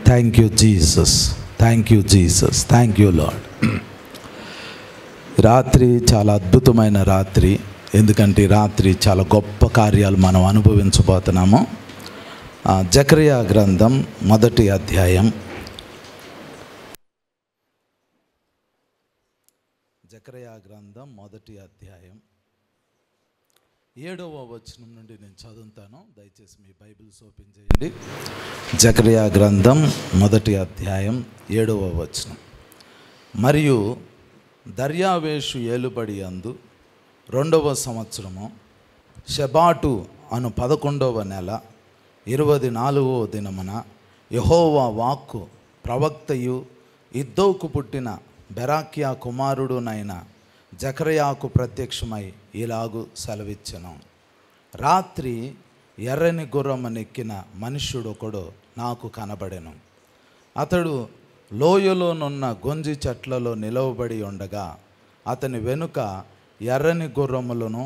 Thank you Jesus, thank you Jesus, thank you lord. రాత్రి చాలా అద్భుతమైన రాత్రి. ఎందుకంటే ఈ రాత్రి చాలా గొప్ప కార్యాలు మనం అనుభవించబోతున్నాము. జకర్యా గ్రంథం మొదటి అధ్యాయం. జకర్యా గ్రంథం మొదటి అధ్యాయం 7వ వచనం నుండి నేను చదువుతాను. దయచేసి మీ బైబిల్స్ ఓపెన్ చేయండి. జకర్యా గ్రంథం మొదటి అధ్యాయం 7వ వచనం. మరియు దర్యావేషు ఏలుబడి అందు 2వ సంవత్సరము షెబాటు అను 11వ నెల 24వ దినమున యెహోవా వాక్కు ప్రవక్తయు ఇద్దోకు పుట్టిన బెరాక్యా కుమారుడునైన జకర్యాకు ప్రత్యక్షమై ఇలాగు సెలవిచ్చెను. రాత్రి ఎర్రని గుర్రమునెక్కిన మనుష్యుడొకడు నాకు కనబడెను. అతడు లోయలోనున్న గొంజి చెట్లలో నిలవబడి ఉండగా అతని వెనుక ఎర్రని గుర్రములను,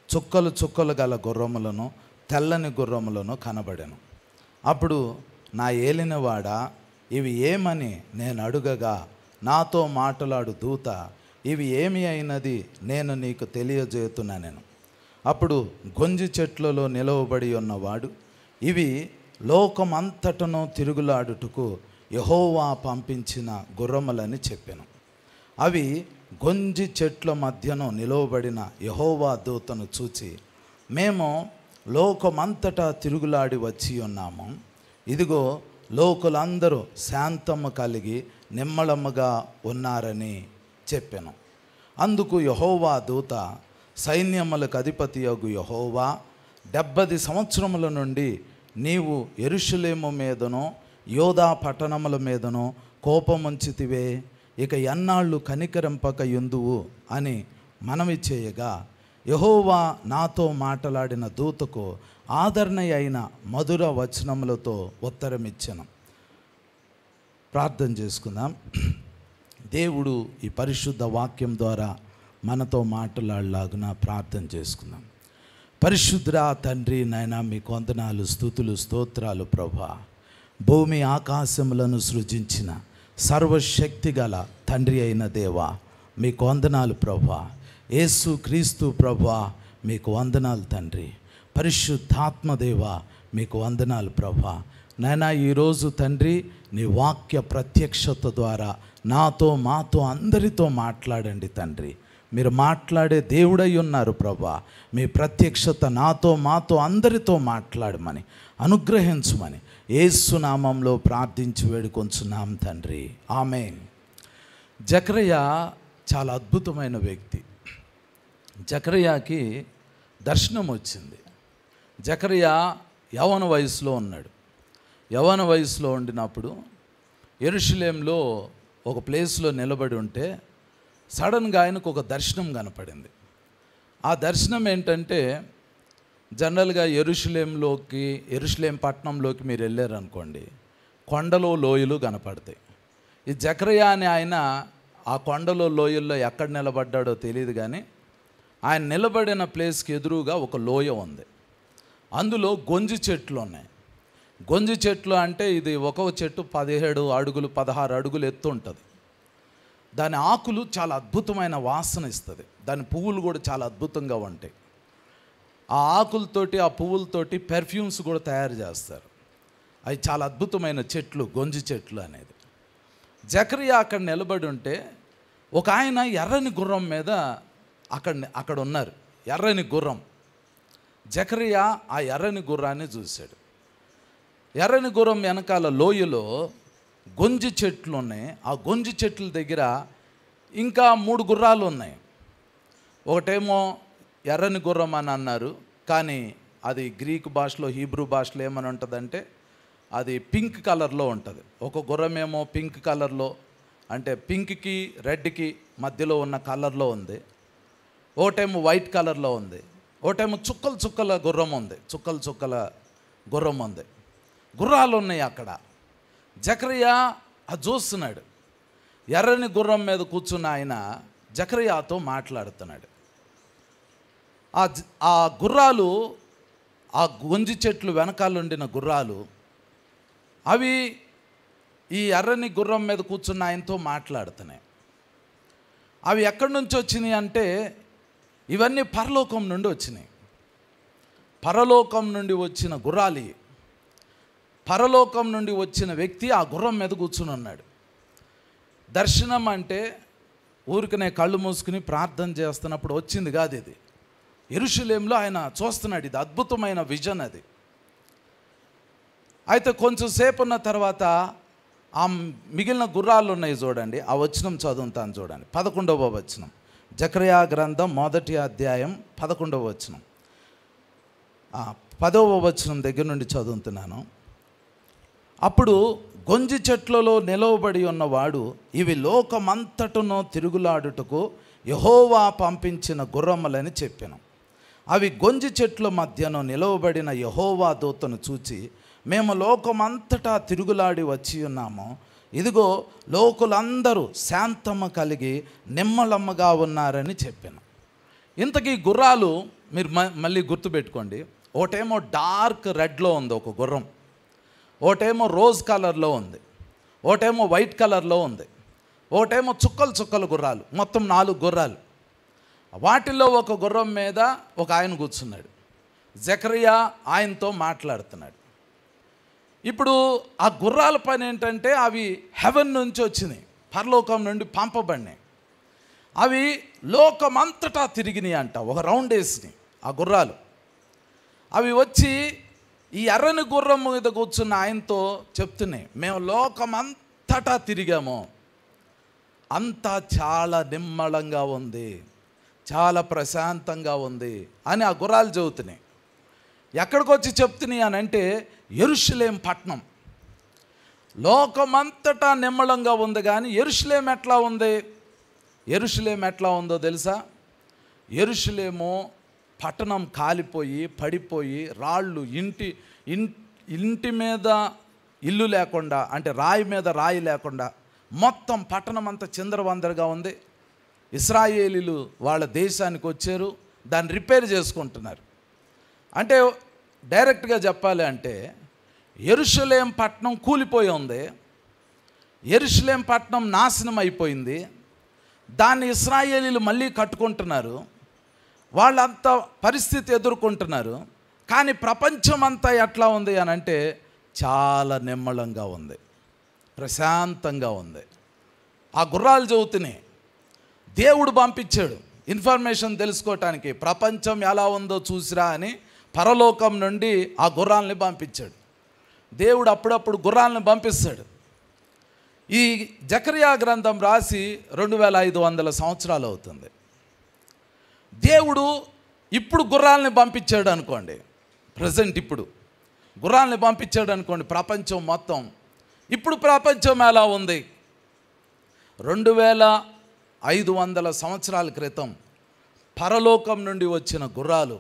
చుక్కలు చుక్కలు గల గుర్రములను, తెల్లని గుర్రములను కనబడెను. అప్పుడు నా ఏలినవాడా, ఇవి ఏమని నేను అడుగగా నాతో మాట్లాడు దూత, ఇవి ఏమి అయినది నేను నీకు తెలియజేస్తున్నాను. అప్పుడు గొంజి చెట్లలో నిలవబడి ఉన్నవాడు, ఇవి లోకమంతటను తిరుగులాడుటకు యెహోవా పంపించిన గుర్రములని చెప్పెను. అవి గొంజి చెట్ల మధ్యను నిలవబడిన యెహోవా దూతను చూచి, మేము లోకమంతటా తిరుగులాడి వచ్చి ఉన్నాము. ఇదిగో లోకులందరూ శాంతము కలిగి నిమ్మళముగా ఉన్నారని చెప్పెను. అందుకు యెహోవా దూత, సైన్యములకు అధిపతియగు యెహోవా, 70 సంవత్సరముల నుండి నీవు యెరూషలేము మీదనో యోధా పట్టణముల మీదనో కోపముంచితివే, ఇక ఎన్నాళ్ళు కనికరింపక యుందువు అని మనవి చేయగా, యెహోవా నాతో మాట్లాడిన దూతకు ఆదరణ అయిన మధుర వచనములతో ఉత్తరమిచ్చెను. ప్రార్థన చేసుకుందాం. దేవుడు ఈ పరిశుద్ధ వాక్యం ద్వారా మనతో మాట్లాడలాగున ప్రార్థన చేసుకుందాం. పరిశుద్ధ తండ్రి, నాయనా మీకు వందనాలు, స్తుతులు, స్తోత్రాలు ప్రభా. భూమి ఆకాశములను సృజించిన సర్వశక్తి గల తండ్రి అయిన దేవా మీకు వందనాలు ప్రభా. యేసు క్రీస్తు ప్రభా మీకు వందనాలు తండ్రి. పరిశుద్ధాత్మదేవా మీకు వందనాలు ప్రభా. నాయనా ఈరోజు తండ్రి నీ వాక్య ప్రత్యక్షత ద్వారా నాతో మాతో అందరితో మాట్లాడండి తండ్రి. మీరు మాట్లాడే దేవుడై ఉన్నారు ప్రభా. మీ ప్రత్యక్షత నాతో మాతో అందరితో మాట్లాడమని అనుగ్రహించమని యేసు నామంలో ప్రార్థించి వేడుకొంచున్నాం తండ్రి, ఆమేన్. జకర్యా చాలా అద్భుతమైన వ్యక్తి. జకర్యాకి దర్శనం వచ్చింది. జకర్యా యవ్వన వయసులో ఉన్నాడు. యవ్వన వయసులో ఉండినప్పుడు యెరూషలేములో ఒక ప్లేస్లో నిలబడి ఉంటే సడన్గా ఆయనకు ఒక దర్శనం కనపడింది. ఆ దర్శనం ఏంటంటే, జనరల్గా యెరూషలేం పట్టణంలోకి మీరు వెళ్ళారనుకోండి, కొండలు లోయలు కనపడతాయి. ఈ జకర్యా అని ఆయన ఆ కొండలో లోయల్లో ఎక్కడ నిలబడ్డాడో తెలియదు, కానీ ఆయన నిలబడిన ప్లేస్కి ఎదురుగా ఒక లోయ ఉంది. అందులో గొంజి చెట్లు ఉన్నాయి. గొంజి చెట్లు అంటే ఇది ఒక్కొక్క చెట్టు 17 అడుగులు 16 అడుగులు ఎత్తు ఉంటుంది. దాని ఆకులు చాలా అద్భుతమైన వాసన ఇస్తుంది. దాని పువ్వులు కూడా చాలా అద్భుతంగా ఉంటాయి. ఆ ఆకులతోటి ఆ పువ్వులతోటి పెర్ఫ్యూమ్స్ కూడా తయారు చేస్తారు. అవి చాలా అద్భుతమైన చెట్లు గొంజి చెట్లు అనేది. జకర్యా అక్కడ నిలబడి ఉంటే ఒక ఆయన ఎర్రని గుర్రం మీద అక్కడ ఉన్నారు. ఎర్రని గుర్రం. జకర్యా ఆ ఎర్రని గుర్రాన్ని చూశాడు. ఎర్రని గుర్రం వెనకాల లోయలో గొంజి చెట్లు ఉన్నాయి. ఆ గొంజి చెట్ల దగ్గర ఇంకా 3 గుర్రాలు ఉన్నాయి. ఒకటేమో ఎర్రని గుర్రం అని అన్నారు, కానీ అది గ్రీక్ భాషలో, హీబ్రూ భాషలో ఏమని ఉంటుందంటే అది పింక్ కలర్లో ఉంటుంది. ఒక గుర్రం ఏమో పింక్ కలర్లో, అంటే పింక్కి రెడ్కి మధ్యలో ఉన్న కలర్లో ఉంది. ఒకటేమో వైట్ కలర్లో ఉంది. ఒకటేమో చుక్కల చుక్కల గుర్రం ఉంది. చుక్కల చుక్కల గుర్రం ఉంది. గుర్రాలు ఉన్నాయి అక్కడ. జకర్యా అది చూస్తున్నాడు. ఎర్రని గుర్రం మీద కూర్చున్న ఆయన జకర్యాతో మాట్లాడుతున్నాడు. ఆ గుర్రాలు, ఆ గొంజి చెట్లు వెనకాల ఉండిన గుర్రాలు, అవి ఈ ఎర్రని గుర్రం మీద కూర్చున్న ఆయనతో మాట్లాడుతున్నాయి. అవి ఎక్కడి నుంచి వచ్చినాయి అంటే ఇవన్నీ పరలోకం నుండి వచ్చినాయి. పరలోకం నుండి వచ్చిన గుర్రాలు. పరలోకం నుండి వచ్చిన వ్యక్తి ఆ గుర్రం మీద కూర్చుని ఉన్నాడు. దర్శనం అంటే ఊరికనే కళ్ళు మూసుకుని ప్రార్థన చేస్తున్నప్పుడు వచ్చింది కాదు. ఇది యెరూషలేములో ఆయన చూస్తున్నాడు. ఇది అద్భుతమైన విజన్ అది. అయితే కొంచెం సేపు ఉన్న తర్వాత ఆ మిగిలిన గుర్రాలు ఉన్నాయి చూడండి, ఆ వచనం చదువుతాను చూడండి. 11వ వచనం, జకర్యా గ్రంథం 1వ అధ్యాయం 11వ వచనం. 10వ వచనం దగ్గర నుండి చదువుతున్నాను. అప్పుడు గొంజి చెట్లలో నిలవబడి ఉన్నవాడు, ఇవి లోకమంతటను తిరుగులాడుటకు యెహోవా పంపించిన గుర్రములని చెప్పాను. అవి గొంజి చెట్ల మధ్యను నిలవబడిన యెహోవా దూతను చూచి, మేము లోకమంతటా తిరుగులాడి వచ్చి ఉన్నాము. ఇదిగో లోకులందరూ శాంతము కలిగి నిమ్మలమ్మగా ఉన్నారని చెప్పాను. ఇంతకీ గుర్రాలు మీరు మళ్ళీ గుర్తుపెట్టుకోండి. ఒకటేమో డార్క్ రెడ్లో ఉంది ఒక గుర్రం, ఒకటేమో రోజ్ కలర్లో ఉంది, ఒకటేమో వైట్ కలర్లో ఉంది, ఒకటేమో చుక్కలు చుక్కలు గుర్రాలు. మొత్తం 4 గుర్రాలు. వాటిల్లో ఒక గుర్రం మీద ఒక ఆయన కూర్చున్నాడు. జకర్యా ఆయనతో మాట్లాడుతున్నాడు. ఇప్పుడు ఆ గుర్రాల పని ఏంటంటే అవి హెవెన్ నుంచి వచ్చినాయి, పరలోకం నుండి పంపబడినాయి. అవి లోకమంతటా తిరిగినాయి అంట, ఒక రౌండ్ వేసినాయి ఆ గుర్రాలు. అవి వచ్చి ఈ ఎర్రని గుర్రం మీద కూర్చున్న ఆయనతో చెప్తున్నాయి, మేము లోకమంతటా తిరిగాము, అంతా చాలా నిమ్మళంగా ఉంది, చాలా ప్రశాంతంగా ఉంది అని ఆ గుర్రాలు చెబుతున్నాయి. ఎక్కడికి వచ్చి చెప్తున్నాయి అని అంటే యెరూషలేం పట్టణం. లోకమంతటా నిమ్మళంగా ఉంది, కానీ యెరూషలేం ఎట్లా ఉంది? యెరూషలేం ఎట్లా ఉందో తెలుసా? యెరూషలేము పట్టణం కాలిపోయి పడిపోయి రాళ్ళు, ఇంటి మీద ఇల్లు లేకుండా, అంటే రాయి మీద రాయి లేకుండా మొత్తం పట్టణం అంతా చిందరవందరగా ఉంది. ఇశ్రాయేలీలు వాళ్ళ దేశానికి వచ్చారు, దాన్ని రిపేర్ చేసుకుంటున్నారు. అంటే డైరెక్ట్గా చెప్పాలి అంటే యెరూషలేం పట్టణం కూలిపోయి ఉంది, యెరూషలేం పట్టణం నాశనం అయిపోయింది. దాన్ని ఇశ్రాయేలీలు మళ్ళీ కట్టుకుంటున్నారు, వాళ్ళంతా పరిస్థితి ఎదుర్కొంటున్నారు. కానీ ప్రపంచం అంతా ఎట్లా ఉంది అని అంటే చాలా నిమ్మళంగా ఉంది, ప్రశాంతంగా ఉంది. ఆ గుర్రాలు చెబుతున్నాయి, దేవుడు పంపించాడు ఇన్ఫర్మేషన్ తెలుసుకోవటానికి. ప్రపంచం ఎలా ఉందో చూసిరా అని పరలోకం నుండి ఆ గుర్రాలని పంపించాడు. దేవుడు అప్పుడప్పుడు గుర్రాలను పంపిస్తాడు. ఈ జకర్యా గ్రంథం రాసి 2500 సంవత్సరాలు అవుతుంది. దేవుడు ఇప్పుడు గుర్రాలని పంపించాడు అనుకోండి, ప్రజెంట్ ఇప్పుడు గుర్రాలని పంపించాడు అనుకోండి ప్రపంచం మొత్తం. ఇప్పుడు ప్రపంచం ఎలా ఉంది? 2500 సంవత్సరాల క్రితం పరలోకం నుండి వచ్చిన గుర్రాలు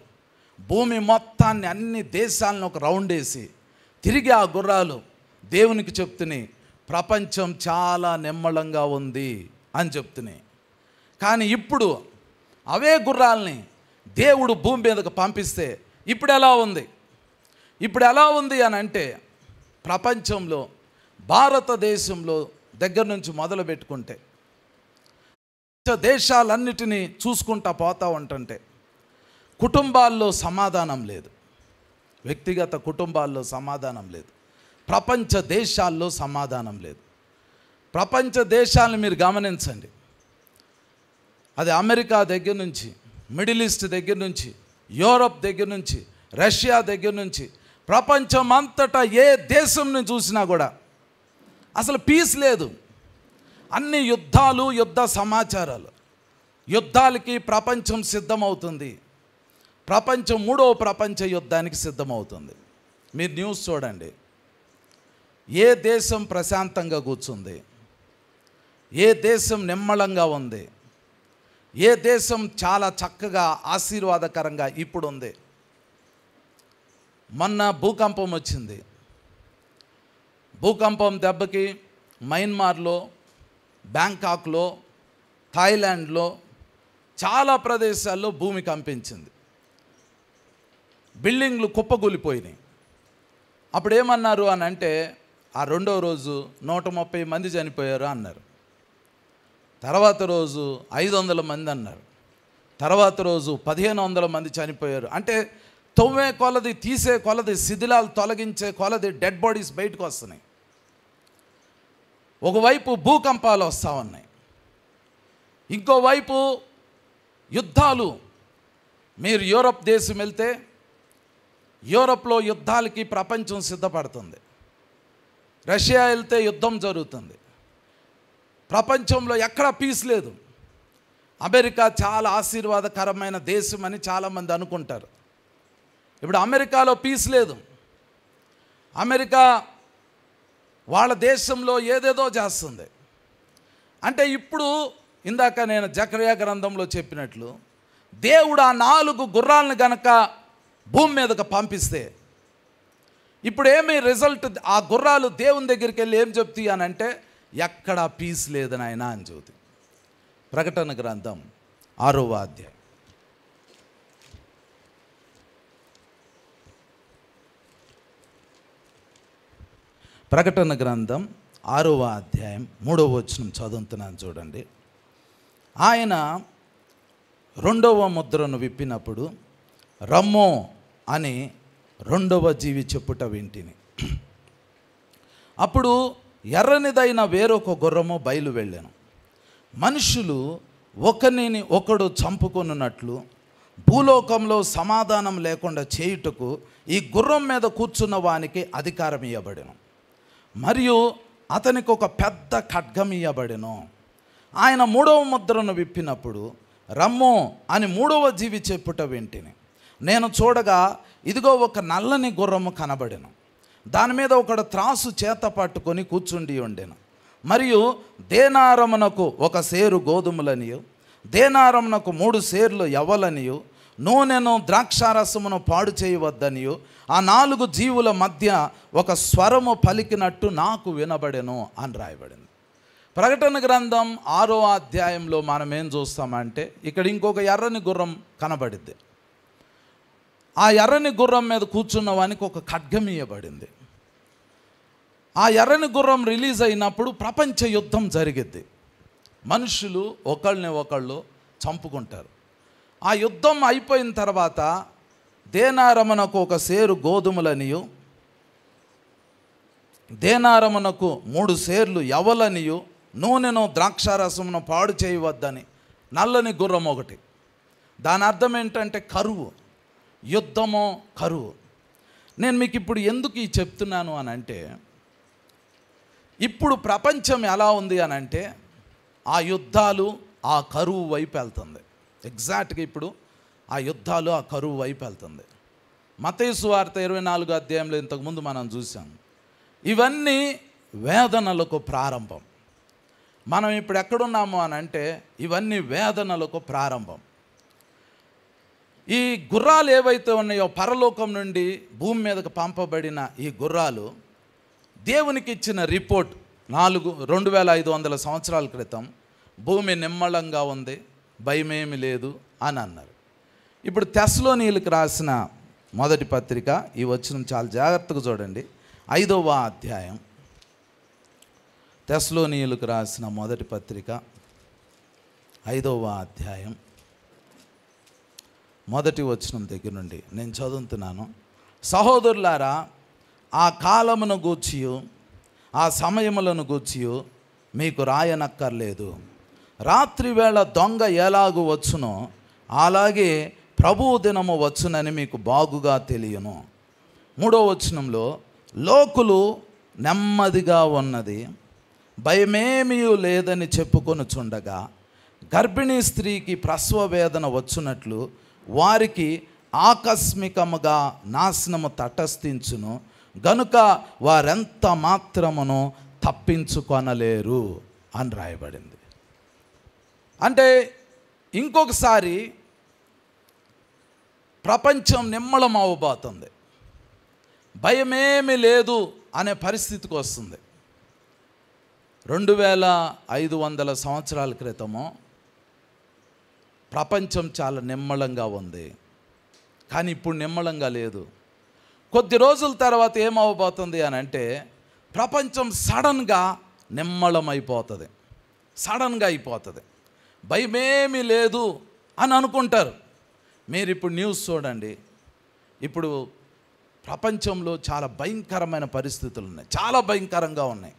భూమి మొత్తాన్ని, అన్ని దేశాలను ఒక రౌండ్ వేసి తిరిగి ఆ గుర్రాలు దేవునికి చెప్తున్నాయి, ప్రపంచం చాలా నిమ్మళంగా ఉంది అని చెప్తున్నాయి. కానీ ఇప్పుడు అవే గుర్రాలని దేవుడు భూమి మీదకు పంపిస్తే ఇప్పుడు ఎలా ఉంది? ఇప్పుడు ఎలా ఉంది అని అంటే ప్రపంచంలో, భారతదేశంలో దగ్గర నుంచి మొదలు పెట్టుకుంటే దేశాలన్నిటినీ చూసుకుంటా పోతూ ఉంటుంటే కుటుంబాల్లో సమాధానం లేదు, వ్యక్తిగత కుటుంబాల్లో సమాధానం లేదు, ప్రపంచ దేశాల్లో సమాధానం లేదు. ప్రపంచ దేశాలను మీరు గమనించండి, అది అమెరికా దగ్గర నుంచి, మిడిల్ ఈస్ట్ దగ్గర నుంచి, యూరప్ దగ్గర నుంచి, రష్యా దగ్గర నుంచి, ప్రపంచం అంతటా ఏ దేశంని చూసినా కూడా అసలు పీస్ లేదు. అన్ని యుద్ధాలు, యుద్ధ సమాచారాలు, యుద్ధాలకి ప్రపంచం సిద్ధమవుతుంది. ప్రపంచం 3వ ప్రపంచ యుద్ధానికి సిద్ధమవుతుంది. మీరు న్యూస్ చూడండి, ఏ దేశం ప్రశాంతంగా కూర్చుంది, ఏ దేశం నిమ్మళంగా ఉంది, ఏ దేశం చాలా చక్కగా ఆశీర్వాదకరంగా ఇప్పుడు ఉంది. మొన్న భూకంపం వచ్చింది. భూకంపం దెబ్బకి మయన్మార్లో, బ్యాంకాక్లో, థాయిలాండ్లో చాలా ప్రదేశాల్లో భూమి కంపించింది, బిల్డింగ్లు కుప్పకూలిపోయినాయి. అప్పుడు ఏమన్నారు అని అంటే ఆ రెండో రోజు 130 మంది చనిపోయారు అన్నారు. తర్వాత రోజు 500 మంది అన్నారు. తర్వాత రోజు 1500 మంది చనిపోయారు. అంటే తవ్వే కొలది, తీసే కొలది, శిథిలాలు తొలగించే కొలది డెడ్ బాడీస్ బయటకు వస్తున్నాయి. ఒకవైపు భూకంపాలు వస్తూ ఉన్నాయి, ఇంకోవైపు యుద్ధాలు. మీరు యూరప్ దేశం వెళ్తే యూరప్లో యుద్ధాలకి ప్రపంచం సిద్ధపడుతుంది. రష్యా వెళ్తే యుద్ధం జరుగుతుంది. ప్రపంచంలో ఎక్కడా పీస్ లేదు. అమెరికా చాలా ఆశీర్వాదకరమైన దేశం అని చాలామంది అనుకుంటారు. ఇప్పుడు అమెరికాలో పీస్ లేదు. అమెరికా వాళ్ళ దేశంలో ఏదేదో చేస్తుంది. అంటే ఇప్పుడు ఇందాక నేను జకర్యా గ్రంథంలో చెప్పినట్లు దేవుడు ఆ 4 గుర్రాలను గనక భూమి మీదకు పంపిస్తే ఇప్పుడు ఏమి రిజల్ట్? ఆ గుర్రాలు దేవుని దగ్గరికి వెళ్ళి ఏం చెప్తాయి అని అంటే, ఎక్కడా పీస్ లేదని ఆయన అని చెబుతుంది. ప్రకటన గ్రంథం 6వ అధ్యాయం. ప్రకటన గ్రంథం 6వ అధ్యాయం 3వ వచనం చదువుతున్నాను చూడండి. ఆయన 2వ ముద్రను విప్పినప్పుడు రమ్మో అని 2వ జీవి చెప్పుట వింటిని. అప్పుడు ఎర్రనిదైన వేరొక గుర్రము బయలు వెళ్ళాను. మనుషులు ఒకరిని ఒకడు చంపుకొనున్నట్లు భూలోకంలో సమాధానం లేకుండా చేయుటకు ఈ గుర్రం మీద కూర్చున్న వానికి అధికారం ఇవ్వబడెను. మరియు అతనికి ఒక పెద్ద ఖడ్గం ఇవ్వబడెను. ఆయన 3వ ముద్రను విప్పినప్పుడు రమ్మో అని 3వ జీవి చెప్పుట వింటిని. నేను చూడగా ఇదిగో ఒక నల్లని గుర్రము కనబడెను. దాని మీద ఒకడు త్రాసు చేత పట్టుకొని కూర్చుండి ఉండెను. మరియు దేనారమునకు 1 సేరు గోధుమలనియు, దేనారమునకు 3 సేర్లు యవ్వలనియు, నూనెను ద్రాక్షారసమును పాడు చేయవద్దనియు ఆ 4 జీవుల మధ్య ఒక స్వరము పలికినట్టు నాకు వినబడెను అని రాయబడింది. ప్రకటన గ్రంథం 6వ అధ్యాయంలో మనం ఏం చూస్తామంటే, ఇక్కడ ఇంకొక ఎర్రని గుర్రం కనబడింది. ఆ ఎర్రని గుర్రం మీద కూర్చున్న వానికి ఒక ఖడ్గం ఇవ్వబడింది. ఆ ఎర్రని గుర్రం రిలీజ్ అయినప్పుడు ప్రపంచ యుద్ధం జరిగిద్ది. మనుషులు ఒకళ్ళని ఒకళ్ళు చంపుకుంటారు. ఆ యుద్ధం అయిపోయిన తర్వాత దేనారమునకు 1 సేరు గోధుమలనియు, దేనారమునకు 3 సేర్లు యవ్వలనియు, నూనెను ద్రాక్షారసమును పాడు చేయవద్దని నల్లని గుర్రం ఒకటి. దాని అర్థం ఏంటంటే కరువు, యుద్ధము, కరువు. నేను మీకు ఇప్పుడు ఎందుకు ఈ చెప్తున్నాను అని అంటే, ఇప్పుడు ప్రపంచం ఎలా ఉంది అని అంటే ఆ యుద్ధాలు, ఆ కరువు వైపు వెళ్తుంది. ఎగ్జాక్ట్గా ఇప్పుడు ఆ యుద్ధాలు, ఆ కరువు వైపు వెళ్తుంది. మత్తయి సువార్త 24వ అధ్యాయంలో ఇంతకుముందు మనం చూసాం. ఇవన్నీ వేదనలకు ప్రారంభం. మనం ఇప్పుడు ఎక్కడున్నాము అని అంటే ఇవన్నీ వేదనలకు ప్రారంభం. ఈ గుర్రాలు ఏవైతే ఉన్నాయో పరలోకం నుండి భూమి మీదకు పంపబడిన ఈ గుర్రాలు దేవునికి ఇచ్చిన రిపోర్ట్ 2500 సంవత్సరాల క్రితం భూమి నిమ్మళంగా ఉంది, భయమేమి లేదు అని అన్నారు. ఇప్పుడు తెస్సలోనీయులకు రాసిన మొదటి పత్రిక, ఈ వచనం చాలా జాగ్రత్తగా చూడండి, 5వ అధ్యాయం. తెస్సలోనీయులకు రాసిన మొదటి పత్రిక 5వ అధ్యాయం మొదటి వచనం దగ్గర నుండి నేను చదువుతున్నాను. సహోదరులారా, ఆ కాలమును గూర్చియు ఆ సమయములను గూర్చియు మీకు రాయనక్కర్లేదు. రాత్రి వేళ దొంగ ఎలాగూ వచ్చునో అలాగే ప్రభువు దినము వచ్చునని మీకు బాగుగా తెలియను. 3వ వచనంలో లోకులు నెమ్మదిగా ఉన్నది, భయమేమీ లేదని చెప్పుకొనుచుండగా గర్భిణీ స్త్రీకి ప్రసవ వేదన వచ్చునట్లు వారికి ఆకస్మికముగా నాశనము తటస్థించును, గనుక వారెంత మాత్రమును తప్పించుకొనలేరు అని రాయబడింది. అంటే ఇంకొకసారి ప్రపంచం నిమ్మళం అవ్వబోతుంది, భయమేమీ లేదు అనే పరిస్థితికి వస్తుంది. 2500 సంవత్సరాల క్రితము ప్రపంచం చాలా నిమ్మళంగా ఉంది, కానీ ఇప్పుడు నిమ్మళంగా లేదు. కొద్ది రోజుల తర్వాత ఏమవబోతుంది అని అంటే ప్రపంచం సడన్గా నిమ్మళమైపోతుంది, సడన్గా అయిపోతుంది. భయమేమీ లేదు అని అనుకుంటారు. మీరు ఇప్పుడు న్యూస్ చూడండి. ఇప్పుడు ప్రపంచంలో చాలా భయంకరమైన పరిస్థితులు ఉన్నాయి, చాలా భయంకరంగా ఉన్నాయి.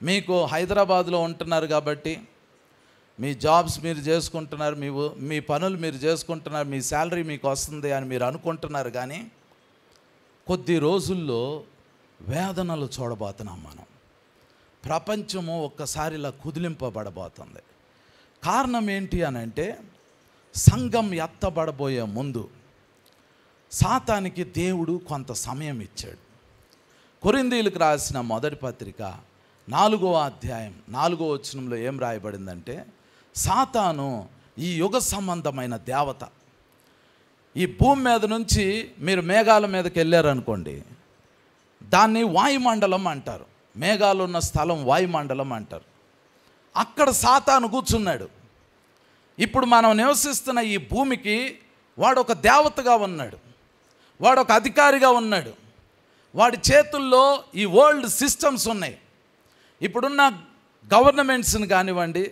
మీకు హైదరాబాద్లో ఉంటున్నారు కాబట్టి మీ జాబ్స్ మీరు చేసుకుంటున్నారు, మీ పనులు మీరు చేసుకుంటున్నారు, మీ శాలరీ మీకు వస్తుంది అని మీరు అనుకుంటున్నారు. కానీ కొద్ది రోజుల్లో వేదనలు చూడబోతున్నాం మనం. ప్రపంచము ఒక్కసారి ఇలా కుదిలింపబడబోతుంది. కారణం ఏంటి అని అంటే, సంఘం ఎత్తబడబోయే ముందు సాతానికి దేవుడు కొంత సమయం ఇచ్చాడు. కొరింథీయులకు రాసిన మొదటి పత్రిక 4వ అధ్యాయం 4వ వచనంలో ఏం రాయబడిందంటే, సాతాను ఈ యుగ సంబంధమైన దేవత. ఈ భూమి మీద నుంచి మీరు మేఘాల మీదకి వెళ్ళారనుకోండి, దాన్ని వాయుమండలం అంటారు. మేఘాలు ఉన్న స్థలం వాయుమండలం అంటారు. అక్కడ సాతాను కూర్చున్నాడు. ఇప్పుడు మనం నివసిస్తున్న ఈ భూమికి వాడు ఒక దేవతగా ఉన్నాడు, వాడు ఒక అధికారిగా ఉన్నాడు. వాడి చేతుల్లో ఈ వరల్డ్ సిస్టమ్స్ ఉన్నాయి. ఇప్పుడున్న గవర్నమెంట్స్ని కానివ్వండి,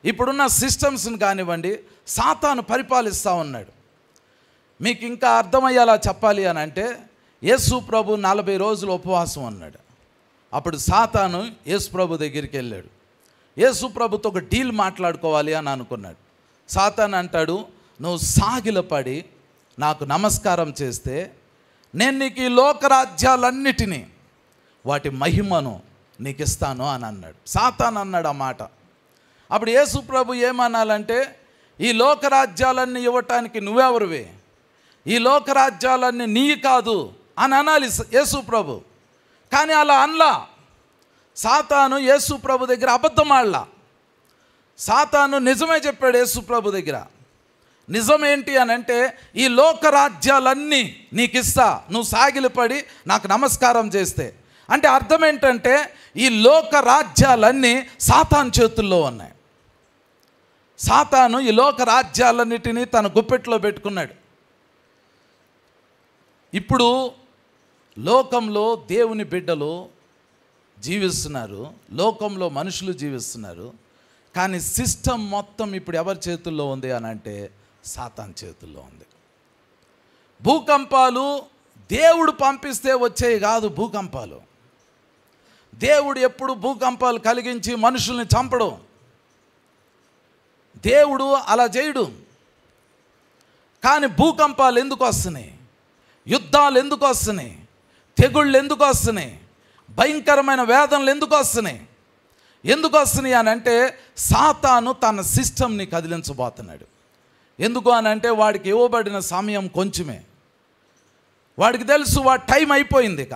ఇప్పుడున్న సిస్టమ్స్ని కానివ్వండి, సాతాను పరిపాలిస్తూ ఉన్నాడు. మీకు ఇంకా అర్థమయ్యేలా చెప్పాలి అని అంటే, యేసు ప్రభు 40 రోజులు ఉపవాసం అన్నాడు. అప్పుడు సాతాను యేసు ప్రభు దగ్గరికి వెళ్ళాడు. యేసు ప్రభుతో ఒక డీల్ మాట్లాడుకోవాలి అని అనుకున్నాడు. సాతాను అంటాడు, నువ్వు సాగిలపడి నాకు నమస్కారం చేస్తే నేను నీకు ఈ లోకరాజ్యాలన్నిటినీ వాటి మహిమను నీకు ఇస్తాను అని అన్నాడు. సాతాను అన్నాడు ఆ మాట. అప్పుడు యేసు ప్రభు ఏమనాలంటే, ఈ లోకరాజ్యాలన్నీ ఇవ్వటానికి నువ్వెవరివే, ఈ లోకరాజ్యాలన్నీ నీ కాదు అని అనాలి యేసు ప్రభు. కానీ అలా అనలా. సాతాను యేసు ప్రభు దగ్గర అబద్ధం ఆడలా. సాతాను నిజమే చెప్పాడు యేసు ప్రభు దగ్గర. నిజం ఏంటి అని అంటే, ఈ లోకరాజ్యాలన్నీ నీకు ఇస్తా నువ్వు సాగిలపడి నాకు నమస్కారం చేస్తే. అంటే అర్థం ఏంటంటే, ఈ లోకరాజ్యాలన్నీ సాతాను చేతుల్లో ఉన్నాయి. సాతాను ఈ లోకరాజ్యాలన్నిటినీ తన గుప్పెట్లో పెట్టుకున్నాడు. ఇప్పుడు లోకంలో దేవుని బిడ్డలు జీవిస్తున్నారు, లోకంలో మనుషులు జీవిస్తున్నారు. కానీ సిస్టమ్ మొత్తం ఇప్పుడు ఎవరి చేతుల్లో ఉంది అని అంటే, సాతాను చేతుల్లో ఉంది. భూకంపాలు దేవుడు పంపిస్తే వచ్చేవి కాదు. భూకంపాలు దేవుడు ఎప్పుడు భూకంపాలు కలిగించి మనుషుల్ని చంపడు. దేవుడు అలా చేయడు. కానీ భూకంపాలు ఎందుకు వస్తున్నాయి, యుద్ధాలు ఎందుకు వస్తున్నాయి, తెగుళ్ళు ఎందుకు వస్తున్నాయి, భయంకరమైన వేదనలు ఎందుకు వస్తున్నాయి? ఎందుకు వస్తున్నాయి అని అంటే, సాతాను తన సిస్టమ్ని కదిలించబోతున్నాడు. ఎందుకు అని అంటే, వాడికి ఇవ్వబడిన సమయం కొంచెమే. వాడికి తెలుసు వాడి టైం అయిపోయింది. ఇక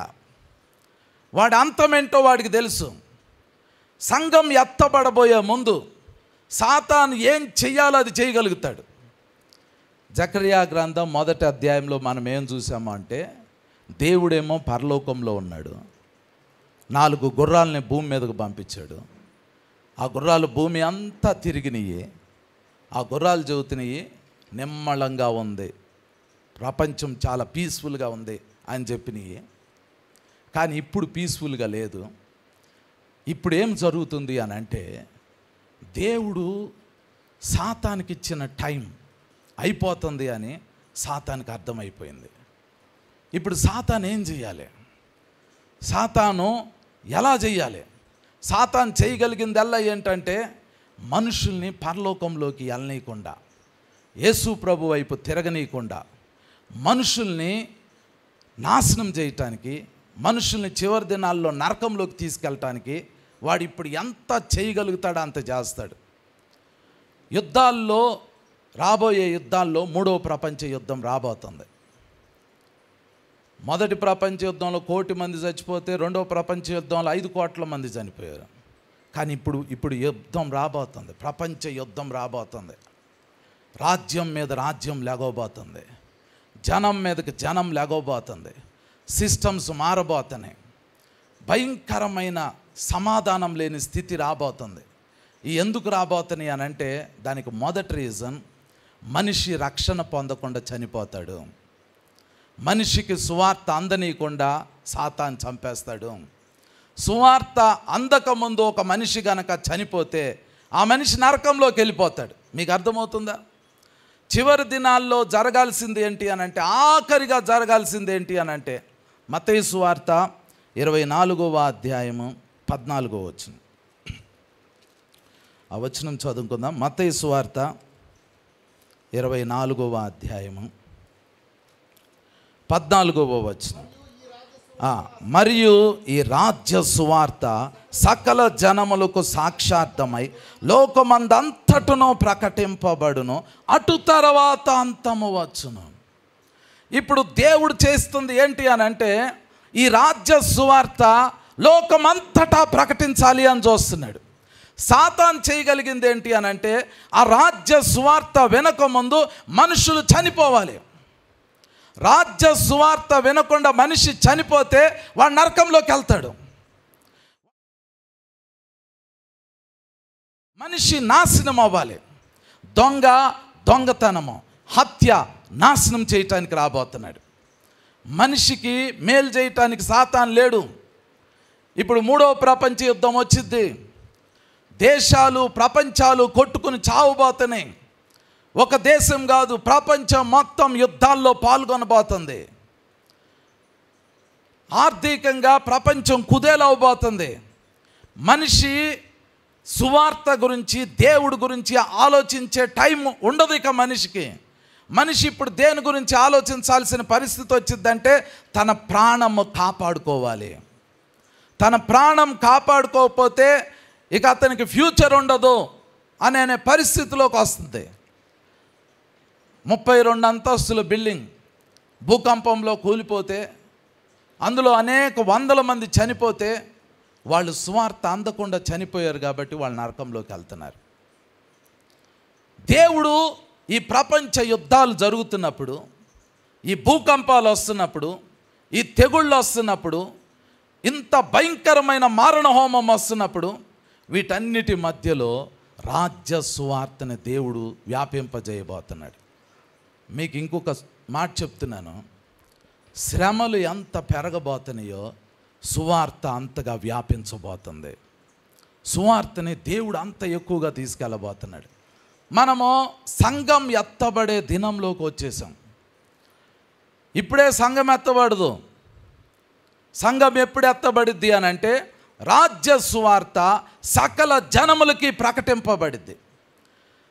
వాడి అంతమేంటో వాడికి తెలుసు. సంఘం ఎత్తబడబోయే ముందు సాతాను ఏం చెయ్యాలో అది చేయగలుగుతాడు. జకర్యా గ్రంథం 1వ అధ్యాయంలో మనం ఏం చూసామో అంటే, దేవుడేమో పరలోకంలో ఉన్నాడు, 4 గుర్రాలని భూమి మీదకు పంపించాడు. ఆ గుర్రాలు భూమి అంతా తిరిగినాయి. ఆ గుర్రాలు చెబుతున్నాయి, నిమ్మళంగా ఉంది, ప్రపంచం చాలా పీస్ఫుల్గా ఉంది అని చెప్పినాయి. కానీ ఇప్పుడు పీస్ఫుల్గా లేదు. ఇప్పుడు ఏం జరుగుతుంది అని అంటే, దేవుడు సాతానికి ఇచ్చిన టైం అయిపోతుంది అని సాతానికి అర్థమైపోయింది. ఇప్పుడు సాతాను ఏం చేయాలి, సాతాను ఎలా చేయాలి? సాతాను చేయగలిగిందల్లా ఏంటంటే, మనుషుల్ని పరలోకంలోకి వెళ్ళనీయకుండా, యేసు ప్రభు వైపు తిరగనీయకుండా, మనుషుల్ని నాశనం చేయటానికి, మనుషుల్ని చివరి దినాల్లో నరకంలోకి తీసుకెళ్ళటానికి వాడు ఇప్పుడు ఎంత చేయగలుగుతాడో అంత చేస్తాడు. యుద్ధాల్లో, రాబోయే యుద్ధాల్లో 3వ ప్రపంచ యుద్ధం రాబోతుంది. మొదటి ప్రపంచ యుద్ధంలో 1 కోటి మంది చచ్చిపోతే, 2వ ప్రపంచ యుద్ధంలో 5 కోట్ల మంది చనిపోయారు. కానీ ఇప్పుడు యుద్ధం రాబోతుంది, ప్రపంచ యుద్ధం రాబోతుంది. రాజ్యం మీద రాజ్యం లేగోబోతుంది, జనం మీదకి జనం లేగోబోతుంది, సిస్టమ్స్ మారబోతున్నాయి, భయంకరమైన సమాధానం లేని స్థితి రాబోతుంది. ఎందుకు రాబోతున్నాయి అని అంటే, దానికి మొదటి రీజన్, మనిషి రక్షణ పొందకుండా చనిపోతాడు. మనిషికి సువార్త అందనీయకుండా సాతాను చంపేస్తాడు. సువార్త అందకముందు ఒక మనిషి గనక చనిపోతే ఆ మనిషి నరకంలోకి వెళ్ళిపోతాడు. మీకు అర్థమవుతుందా? చివరి దినాల్లో జరగాల్సింది ఏంటి అని అంటే, ఆఖరిగా జరగాల్సింది ఏంటి అని అంటే, మత్తయి సువార్త 24వ అధ్యాయము 14వ వచనం. ఆ వచనం చదువుకుందాం. మత్తయి సువార్త 24వ అధ్యాయము 14వ వచనం. మరియు ఈ రాజ్య సువార్త సకల జనములకు సాక్షార్థమై లోకమందంతటను ప్రకటింపబడును, అటు తర్వాత అంతము వచ్చును. ఇప్పుడు దేవుడు చేస్తుంది ఏంటి అని అంటే, ఈ రాజ్య సువార్త లోకమంతటా ప్రకటించాలి అని చూస్తున్నాడు. సాతాన్ చేయగలిగింది ఏంటి అని అంటే, ఆ రాజ్య సువార్త వెనక ముందు మనుషులు చనిపోవాలి. రాజ్య సువార్త వినకుండా మనిషి చనిపోతే వాడు నరకంలోకి వెళ్తాడు. మనిషి నాశనం అవ్వాలి. దొంగతనము, హత్య, నాశనం చేయటానికి రాబోతున్నాడు. మనిషికి మేలు చేయటానికి సాతాన్ లేడు. ఇప్పుడు 3వ ప్రపంచ యుద్ధం వచ్చింది. దేశాలు, ప్రపంచాలు కొట్టుకుని చావబోతున్నాయి. ఒక దేశం కాదు, ప్రపంచం మొత్తం యుద్ధాల్లో పాల్గొనబోతుంది. ఆర్థికంగా ప్రపంచం కుదేలవబోతుంది. మనిషి సువార్త గురించి, దేవుడి గురించి ఆలోచించే టైం ఉండదు ఇక మనిషికి. మనిషి ఇప్పుడు దేని గురించి ఆలోచించాల్సిన పరిస్థితి వచ్చిందంటే, తన ప్రాణము కాపాడుకోవాలి. తన ప్రాణం కాపాడుకోకపోతే ఇక అతనికి ఫ్యూచర్ ఉండదు అనే పరిస్థితిలోకి వస్తుంది. 32 అంతస్తుల బిల్డింగ్ భూకంపంలో కూలిపోతే, అందులో అనేక వందల మంది చనిపోతే, వాళ్ళు సువార్త అందకుండా చనిపోయారు కాబట్టి వాళ్ళు నరకంలోకి వెళ్తున్నారు. దేవుడు ఈ ప్రపంచ యుద్ధాలు జరుగుతున్నప్పుడు, ఈ భూకంపాలు వస్తున్నప్పుడు, ఈ తెగుళ్ళు వస్తున్నప్పుడు, ఇంత భయంకరమైన మారణ హోమం వస్తున్నప్పుడు, వీటన్నిటి మధ్యలో రాజ్య సువార్తని దేవుడు వ్యాపింపజేయబోతున్నాడు. మీకు ఇంకొక మాట చెప్తున్నాను. శ్రమలు ఎంత పెరగబోతున్నాయో సువార్త అంతగా వ్యాపించబోతుంది. సువార్తని దేవుడు అంత ఎక్కువగా తీసుకెళ్ళబోతున్నాడు. మనము సంఘం ఎత్తబడే దినంలోకి వచ్చేసాం. ఇప్పుడే సంఘం ఎత్తబడదు. సంఘం ఎప్పుడు ఎత్తబడిద్ది అని అంటే, రాజ్య సువార్త సకల జనములకి ప్రకటింపబడిద్ది.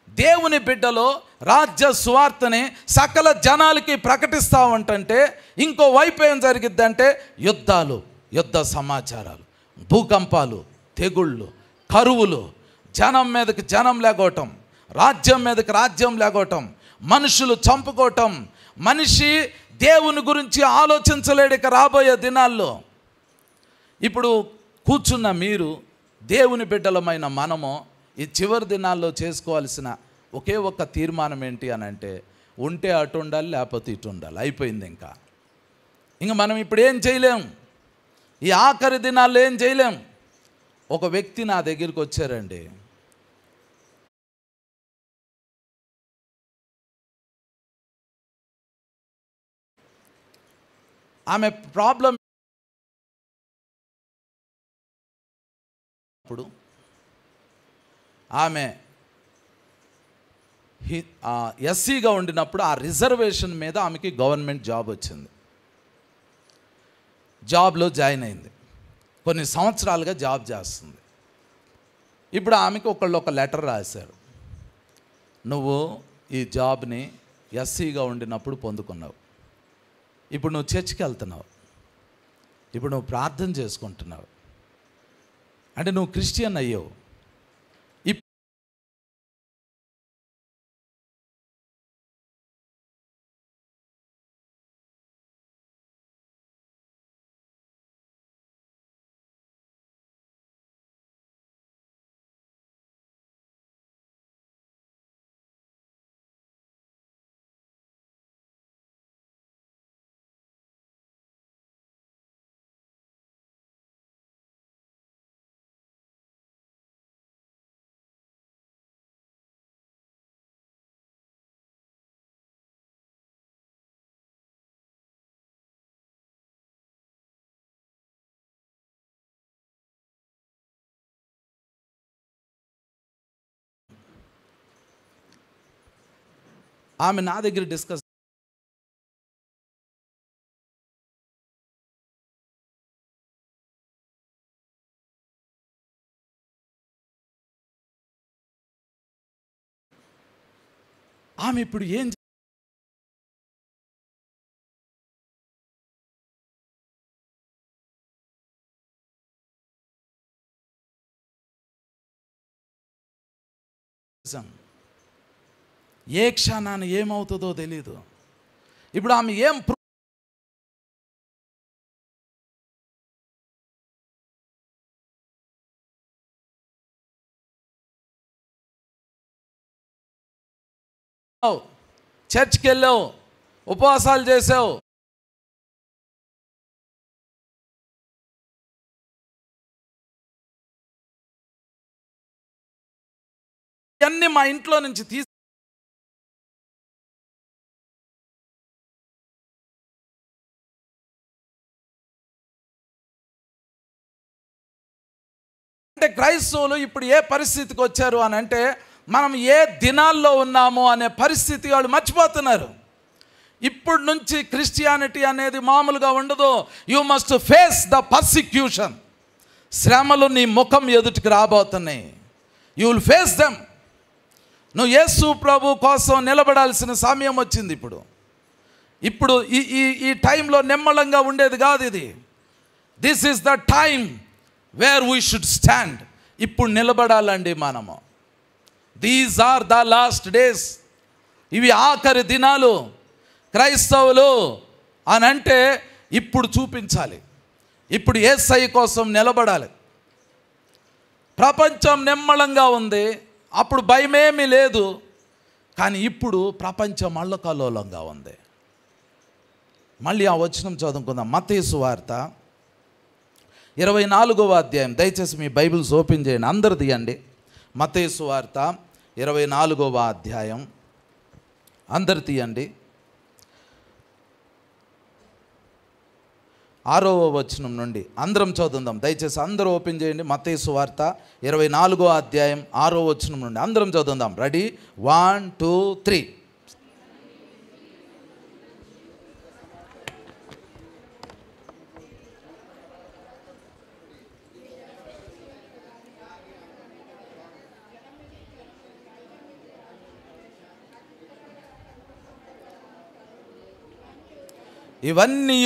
దేవుని బిడ్డలో రాజ్య సువార్తని సకల జనాలకి ప్రకటిస్తూ ఉంటుంటే, ఇంకో వైపు ఏం జరిగిద్దంటే, యుద్ధాలు, యుద్ధ సమాచారాలు, భూకంపాలు, తెగుళ్ళు, కరువులు, జనం మీదకి జనం లేగోవటం, రాజ్యం మీదకి రాజ్యం లేగోవటం, మనుషులు చంపుకోవటం. మనిషి దేవుని గురించి ఆలోచించలేడు ఇక రాబోయే దినాల్లో. ఇప్పుడు కూర్చున్న మీరు, దేవుని బిడ్డలమైన మనము ఈ చివరి దినాల్లో చేసుకోవాల్సిన ఒకే ఒక్క తీర్మానం ఏంటి అని అంటే, ఉంటే అటు ఉండాలి, లేకపోతే ఇటు ఉండాలి. అయిపోయింది. ఇంకా మనం ఇప్పుడు ఏం చేయలేం. ఈ ఆఖరి దినాల్లో ఏం చేయలేం. ఒక వ్యక్తి నా దగ్గరికి వచ్చారండి. ఆమె ప్రాబ్లం ఇప్పుడు ఆమె ఎస్సీగా ఉండినప్పుడు ఆ రిజర్వేషన్ మీద ఆమెకి గవర్నమెంట్ జాబ్ వచ్చింది. జాబ్లో జాయిన్ అయింది. కొన్ని సంవత్సరాలుగా జాబ్ చేస్తుంది. ఇప్పుడు ఆమెకి ఒక లెటర్ రాశారు. నువ్వు ఈ జాబ్ని ఎస్సీగా ఉండినప్పుడు పొందుకున్నావు. ఇప్పుడు నువ్వు చర్చికి వెళ్తున్నావు. ఇప్పుడు నువ్వు ప్రార్థన చేసుకుంటున్నావు. అంటే నువ్వు క్రిస్టియన్ అయ్యావు. ఆమె నా దగ్గర డిస్కస్ ఆమె ఇప్పుడు ఏం ఏ క్షణాన్ని ఏమవుతుందో తెలీదు. ఇప్పుడు ఆమె ఏం చర్చ్కి వెళ్ళావు, ఉపవాసాలు చేసావు, ఇవన్నీ మా ఇంట్లో నుంచి అంటే క్రైస్తవులు ఇప్పుడు ఏ పరిస్థితికి వచ్చారు అని అంటే, మనం ఏ దినాల్లో ఉన్నామో అనే పరిస్థితి వాళ్ళు మర్చిపోతున్నారు. ఇప్పుడు నుంచి క్రిస్టియానిటీ అనేది మామూలుగా ఉండదు. You must face the persecution. శ్రమలు నీ ముఖం ఎదుటికి రాబోతున్నాయి. You will face them. నువ్వు యేసు ప్రభు కోసం నిలబడాల్సిన సమయం వచ్చింది. ఇప్పుడు ఈ టైంలో నిమ్మలంగా ఉండేది కాదు ఇది. This is the time where we should stand. ఇప్పుడు నిలబడాలండి మనము. These are the last days. ఇవి ఆఖరి దినాలు. క్రైస్తవులు అని అంటే ఇప్పుడు చూపించాలి. ఇప్పుడు యేసయ్య కోసం నిలబడాలి. ప్రపంచం నిమ్మలంగా ఉంది, అప్పుడు భయమేమీ లేదు. కానీ ఇప్పుడు ప్రపంచం అల్లకల్లోలంగా ఉంది. మళ్ళీ ఆ వచనం చదువుకుందాం. మత్తయి సువార్త 24వ అధ్యాయం. దయచేసి మీ బైబిల్స్ ఓపెన్ చేయండి, అందరు తీయండి. మత్తయి సువార్త 24వ అధ్యాయం అందరు తీయండి. 6వ వచనం నుండి అందరం చదువుదాం. దయచేసి అందరూ ఓపెన్ చేయండి. మత్తయి సువార్త 24వ అధ్యాయం 6వ వచనం నుండి అందరం చదువుదాం. రెడీ? 1 2 3. ఇవన్నీ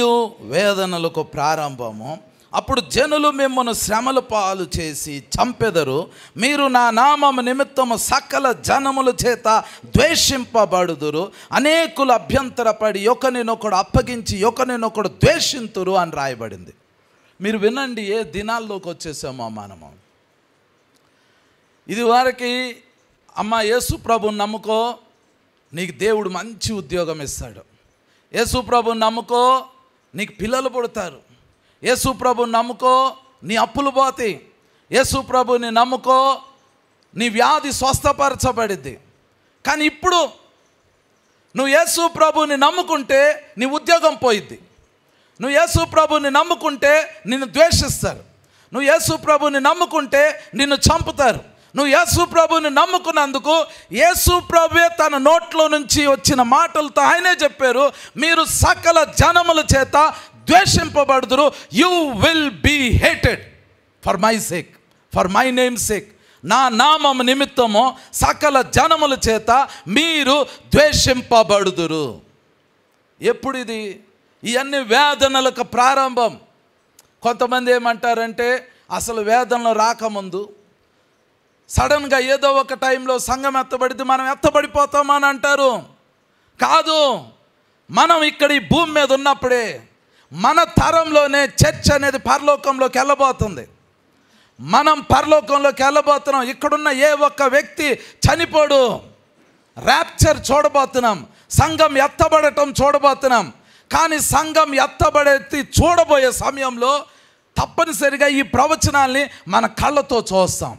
వేదనలకు ప్రారంభము. అప్పుడు జనులు మిమ్మల్ని శ్రమల పాలు చేసి చంపెదరు. మీరు నా నామము నిమిత్తము సకల జనముల చేత ద్వేషింపబడుదురు. అనేకులు అభ్యంతరపడి ఒకరినొకడు అప్పగించి ఒకరినొకడు ద్వేషింతురు అని రాయబడింది. మీరు వినండి, ఏ దినాల్లోకి వచ్చేసామో మనము. ఇది వరకు అమ్మ యేసు ప్రభుని నమ్ముకో, నీకు దేవుడు మంచి ఉద్యోగం ఇస్తాడు. యేసు ప్రభుని నమ్ముకో, నీకు పిల్లలు పుడతారు. యేసు ప్రభుని నమ్ముకో, నీ అప్పులు పోతాయి. యేసు ప్రభుని నమ్ముకో, నీ వ్యాధి స్వస్థపరచబడిద్ది. కానీ ఇప్పుడు నువ్వు యేసు ప్రభుని నమ్ముకుంటే నీ ఉద్యోగం పోయిద్ది. నువ్వు యేసు ప్రభుని నమ్ముకుంటే నిన్ను ద్వేషిస్తారు. నువ్వు యేసు ప్రభుని నమ్ముకుంటే నిన్ను చంపుతారు. నువ్వు యేసు ప్రభుని నమ్ముకున్నందుకు యేసు ప్రభువే తన నోట్లో నుంచి వచ్చిన మాటలతో ఆయనే చెప్పారు, మీరు సకల జనముల చేత ద్వేషింపబడుదురు. You will be hated for my sake, for my name sake. నా నామము నిమిత్తము సకల జనముల చేత మీరు ద్వేషింపబడుదురు. ఎప్పుడు ఇది? ఇవన్నీ వేదనలకు ప్రారంభం. కొంతమంది ఏమంటారంటే, అసలు వేదనలు రాకముందు సడన్గా ఏదో ఒక టైంలో సంఘం ఎత్తబడితే మనం ఎత్తబడిపోతామని అంటారు. కాదు, మనం ఇక్కడ ఈ భూమి మీద ఉన్నప్పుడే మన తరంలోనే చర్చ్ అనేది పరలోకంలోకి వెళ్ళబోతుంది. మనం పరలోకంలోకి వెళ్ళబోతున్నాం. ఇక్కడున్న ఏ ఒక్క వ్యక్తి చనిపోడు. ర్యాప్చర్ చూడబోతున్నాం, సంఘం ఎత్తబడటం చూడబోతున్నాం. కానీ సంఘం ఎత్తబడేది చూడబోయే సమయంలో తప్పనిసరిగా ఈ ప్రవచనాల్ని మన కళ్ళతో చూస్తాం.